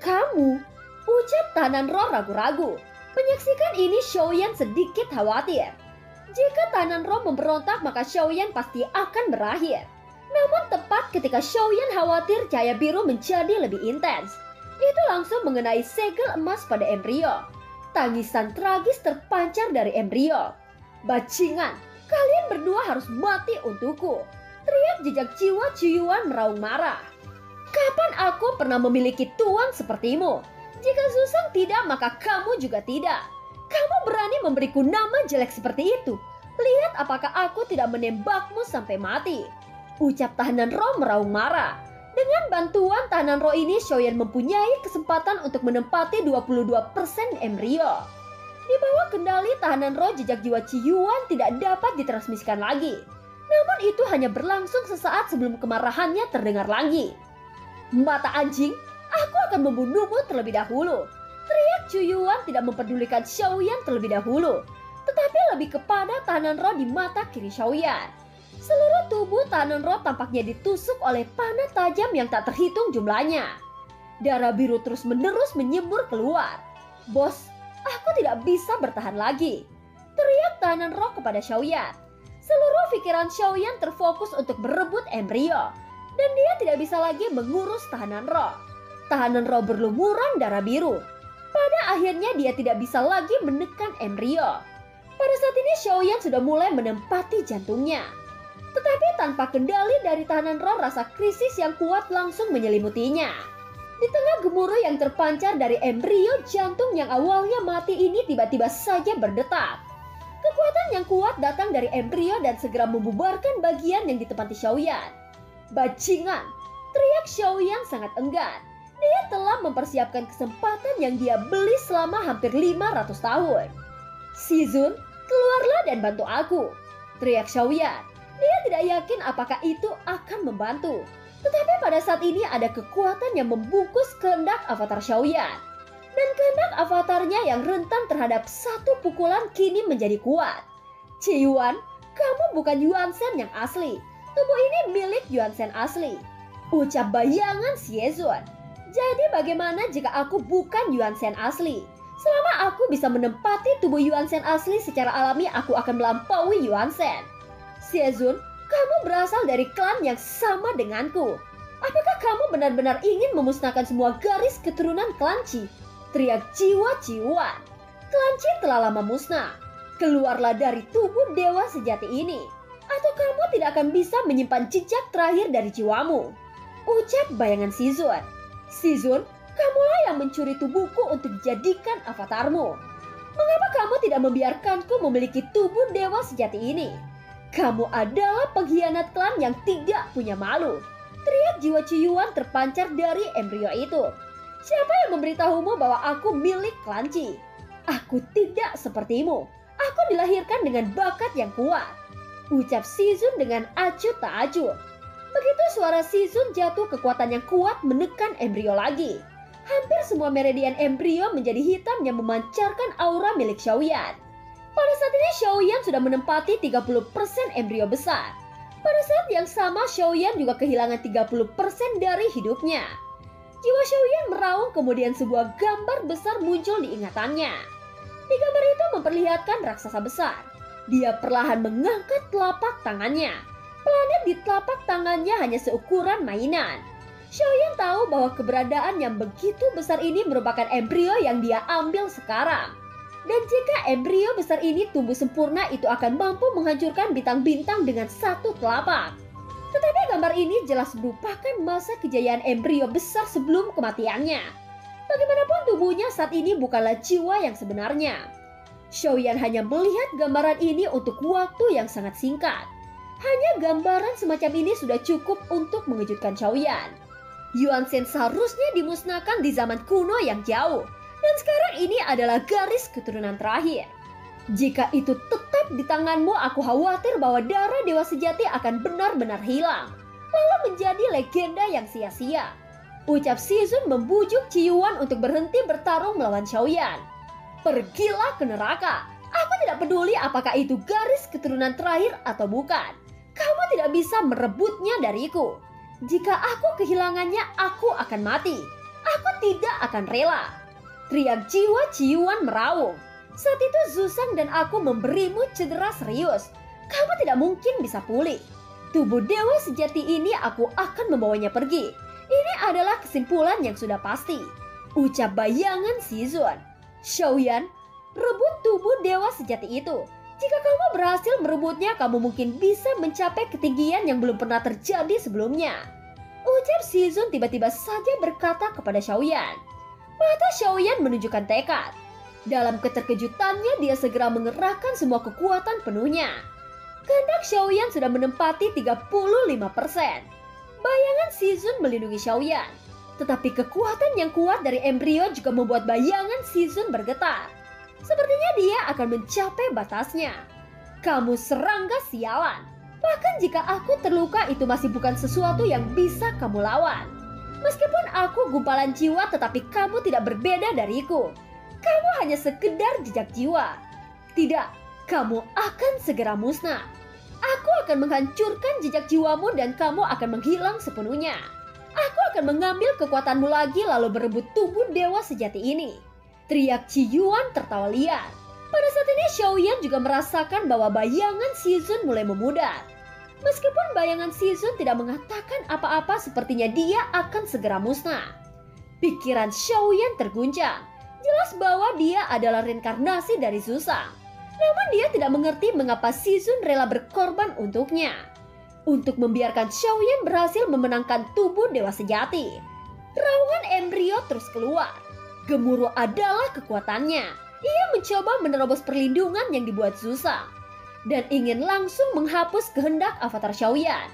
Kamu, ucap tahanan roh ragu-ragu. Menyaksikan ini Xiaoyan sedikit khawatir. Jika tahanan roh memberontak maka Xiaoyan pasti akan berakhir. Namun tepat ketika Xiaoyan khawatir cahaya biru menjadi lebih intens. Itu langsung mengenai segel emas pada embrio. Tangisan tragis terpancar dari embrio. Bajingan, kalian berdua harus mati untukku, teriak jejak jiwa Cuyuan meraung marah. Kapan aku pernah memiliki tuan sepertimu? Jika Susang tidak maka kamu juga tidak. Kamu berani memberiku nama jelek seperti itu. Lihat apakah aku tidak menembakmu sampai mati, ucap tahanan roh meraung marah. Dengan bantuan tahanan roh ini Xiaoyan mempunyai kesempatan untuk menempati 22% embrio. Di bawah kendali tahanan roh jejak jiwa Ciyuan tidak dapat ditransmisikan lagi. Namun itu hanya berlangsung sesaat sebelum kemarahannya terdengar lagi. Mata anjing, aku akan membunuhmu terlebih dahulu, teriak Cuyuan tidak mempedulikan Xiaoyan terlebih dahulu, tetapi lebih kepada tahanan roh di mata kiri Xiaoyan. Seluruh tubuh tahanan roh tampaknya ditusuk oleh panah tajam yang tak terhitung jumlahnya. Darah biru terus-menerus menyembur keluar. Bos, aku tidak bisa bertahan lagi, teriak tahanan roh kepada Xiaoyan. Seluruh pikiran Xiaoyan terfokus untuk berebut embrio, dan dia tidak bisa lagi mengurus tahanan roh. Tahanan roh berlumuran darah biru. Pada akhirnya dia tidak bisa lagi menekan embrio. Pada saat ini Xiaoyan sudah mulai menempati jantungnya. Tetapi tanpa kendali dari tahanan roh, rasa krisis yang kuat langsung menyelimutinya. Di tengah gemuruh yang terpancar dari embrio, jantung yang awalnya mati ini tiba-tiba saja berdetak. Kekuatan yang kuat datang dari embrio dan segera membubarkan bagian yang ditempati Xiaoyan. Bajingan, teriak Xiaoyan sangat enggan. Dia telah mempersiapkan kesempatan yang dia beli selama hampir 500 tahun. Shizun, keluarlah dan bantu aku, teriak Xiaoyan. Dia tidak yakin apakah itu akan membantu. Tetapi pada saat ini ada kekuatan yang membungkus kehendak avatar Xiaoyan. Dan kehendak avatarnya yang rentan terhadap satu pukulan kini menjadi kuat. Ciyuan, kamu bukan Yuan Shen yang asli. Tubuh ini milik Yuan Shen asli, ucap bayangan Xie-Zun. Jadi bagaimana jika aku bukan Yuan Shen asli? Selama aku bisa menempati tubuh Yuan Shen asli secara alami, aku akan melampaui Yuan Shen. Xie-Zun, kamu berasal dari klan yang sama denganku. Apakah kamu benar-benar ingin memusnahkan semua garis keturunan klan Qi? Teriak jiwa Ciyuan. Klan Qi telah lama musnah. Keluarlah dari tubuh dewa sejati ini, atau kamu tidak akan bisa menyimpan jejak terakhir dari jiwamu, ucap bayangan Shizun. Shizun, kamulah yang mencuri tubuhku untuk dijadikan avatarmu. Mengapa kamu tidak membiarkanku memiliki tubuh dewa sejati ini? Kamu adalah pengkhianat klan yang tidak punya malu, teriak jiwa Ciyuan terpancar dari embrio itu. Siapa yang memberitahumu bahwa aku milik klan Qi? Aku tidak sepertimu. Aku dilahirkan dengan bakat yang kuat, ucap Shizun dengan acuh tak acuh. Begitu suara Shizun jatuh, kekuatan yang kuat menekan embrio lagi. Hampir semua meridian embrio menjadi hitam yang memancarkan aura milik Xiaoyan. Pada saat ini Xiaoyan sudah menempati 30% embrio besar. Pada saat yang sama Xiaoyan juga kehilangan 30% dari hidupnya. Jiwa Xiaoyan meraung, kemudian sebuah gambar besar muncul di ingatannya. Di gambar itu memperlihatkan raksasa besar. Dia perlahan mengangkat telapak tangannya. Planet di telapak tangannya hanya seukuran mainan. Xiaoyan tahu bahwa keberadaan yang begitu besar ini merupakan embrio yang dia ambil sekarang. Dan jika embrio besar ini tumbuh sempurna, itu akan mampu menghancurkan bintang-bintang dengan satu telapak. Tetapi gambar ini jelas merupakan masa kejayaan embrio besar sebelum kematiannya. Bagaimanapun tubuhnya saat ini bukanlah jiwa yang sebenarnya. Xiaoyan hanya melihat gambaran ini untuk waktu yang sangat singkat. Hanya gambaran semacam ini sudah cukup untuk mengejutkan Xiaoyan. Yuan Shen seharusnya dimusnahkan di zaman kuno yang jauh. Dan sekarang ini adalah garis keturunan terakhir. Jika itu tetap di tanganmu, aku khawatir bahwa darah dewa sejati akan benar-benar hilang, lalu menjadi legenda yang sia-sia. Ucap Shizun membujuk Ciyuan untuk berhenti bertarung melawan Xiaoyan. Pergilah ke neraka. Aku tidak peduli apakah itu garis keturunan terakhir atau bukan. Kamu tidak bisa merebutnya dariku. Jika aku kehilangannya, aku akan mati. Aku tidak akan rela. Teriak jiwa Ciyuan meraung. Saat itu Zuzang dan aku memberimu cedera serius. Kamu tidak mungkin bisa pulih. Tubuh dewa sejati ini aku akan membawanya pergi. Ini adalah kesimpulan yang sudah pasti. Ucap bayangan Shizun. Xiaoyan, rebut tubuh dewa sejati itu. Jika kamu berhasil merebutnya, kamu mungkin bisa mencapai ketinggian yang belum pernah terjadi sebelumnya. Ucap Shizun tiba-tiba saja berkata kepada Xiaoyan. Mata Xiaoyan menunjukkan tekad. Dalam keterkejutannya, dia segera mengerahkan semua kekuatan penuhnya. Kehendak Xiaoyan sudah menempati 35%. Bayangan Shizun melindungi Xiaoyan. Tetapi kekuatan yang kuat dari embrio juga membuat bayangan Shizun bergetar. Sepertinya dia akan mencapai batasnya. Kamu serangga sialan. Bahkan jika aku terluka, itu masih bukan sesuatu yang bisa kamu lawan. Meskipun aku gumpalan jiwa, tetapi kamu tidak berbeda dariku. Kamu hanya sekedar jejak jiwa. Tidak, kamu akan segera musnah. Aku akan menghancurkan jejak jiwamu dan kamu akan menghilang sepenuhnya. Aku akan mengambil kekuatanmu lagi lalu berebut tubuh dewa sejati ini. Teriak Ciyuan tertawa liar. Pada saat ini Xiaoyan juga merasakan bahwa bayangan Shizun mulai memudar. Meskipun bayangan Shizun tidak mengatakan apa-apa, sepertinya dia akan segera musnah. Pikiran Xiaoyan terguncang. Jelas bahwa dia adalah reinkarnasi dari Zuzang. Namun dia tidak mengerti mengapa Shizun rela berkorban untuknya. Untuk membiarkan Xiaoyan berhasil memenangkan tubuh dewa sejati. Raungan embrio terus keluar. Gemuruh adalah kekuatannya. Ia mencoba menerobos perlindungan yang dibuat Zuzang. Dan ingin langsung menghapus kehendak avatar Xiaoyan.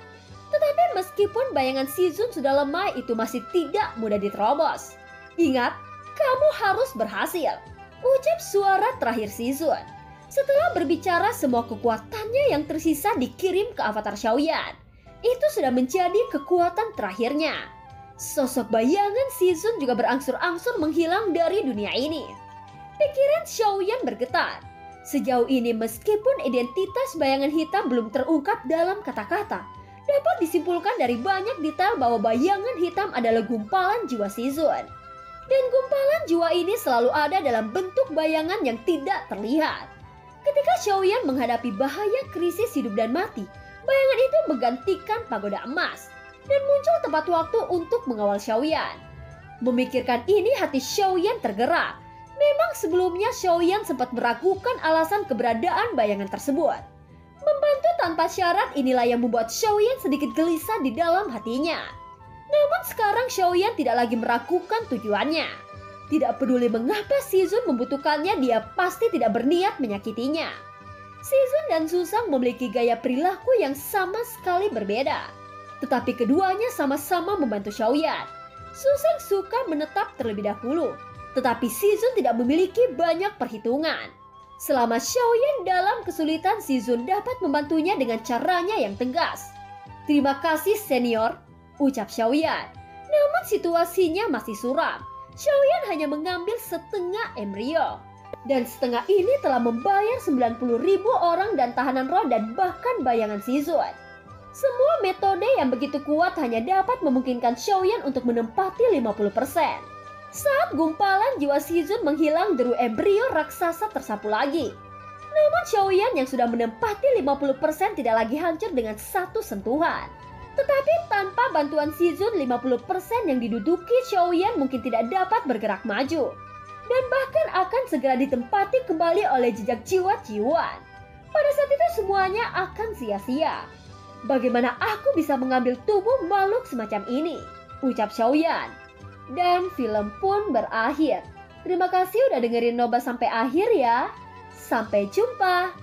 Tetapi meskipun bayangan Shizun sudah lemah, itu masih tidak mudah diterobos. Ingat, kamu harus berhasil. Ucap suara terakhir Shizun. Setelah berbicara, semua kekuatannya yang tersisa dikirim ke avatar Xiaoyan. Itu sudah menjadi kekuatan terakhirnya. Sosok bayangan Shizun juga berangsur-angsur menghilang dari dunia ini. Pikiran Xiaoyan bergetar. Sejauh ini meskipun identitas bayangan hitam belum terungkap dalam kata-kata, dapat disimpulkan dari banyak detail bahwa bayangan hitam adalah gumpalan jiwa Shizun. Dan gumpalan jiwa ini selalu ada dalam bentuk bayangan yang tidak terlihat. Ketika Xiaoyan menghadapi bahaya krisis hidup dan mati, bayangan itu menggantikan pagoda emas dan muncul tepat waktu untuk mengawal Xiaoyan. Memikirkan ini, hati Xiaoyan tergerak. Memang sebelumnya Xiaoyan sempat meragukan alasan keberadaan bayangan tersebut. Membantu tanpa syarat inilah yang membuat Xiaoyan sedikit gelisah di dalam hatinya. Namun sekarang Xiaoyan tidak lagi meragukan tujuannya. Tidak peduli mengapa Shizun membutuhkannya, dia pasti tidak berniat menyakitinya. Shizun dan Zuzang memiliki gaya perilaku yang sama sekali berbeda. Tetapi keduanya sama-sama membantu Xiaoyan. Zuzang suka menetap terlebih dahulu. Tetapi Shizun tidak memiliki banyak perhitungan. Selama Xiaoyan dalam kesulitan, Shizun dapat membantunya dengan caranya yang tegas. Terima kasih senior, ucap Xiaoyan. Namun situasinya masih suram. Xiaoyan hanya mengambil setengah embrio. Dan setengah ini telah membayar 90.000 orang dan tahanan roh dan bahkan bayangan Shizun. Semua metode yang begitu kuat hanya dapat memungkinkan Xiaoyan untuk menempati 50%. Saat gumpalan jiwa Shizun menghilang, deru embrio raksasa tersapu lagi. Namun Xiaoyan yang sudah menempati 50% tidak lagi hancur dengan satu sentuhan. Tetapi tanpa bantuan Shizun, 50% yang diduduki Xiaoyan mungkin tidak dapat bergerak maju. dan bahkan akan segera ditempati kembali oleh jejak jiwa Jiwan. Pada saat itu semuanya akan sia-sia. Bagaimana aku bisa mengambil tubuh makhluk semacam ini? Ucap Xiaoyan. Dan film pun berakhir. Terima kasih udah dengerin Noba sampai akhir ya. Sampai jumpa.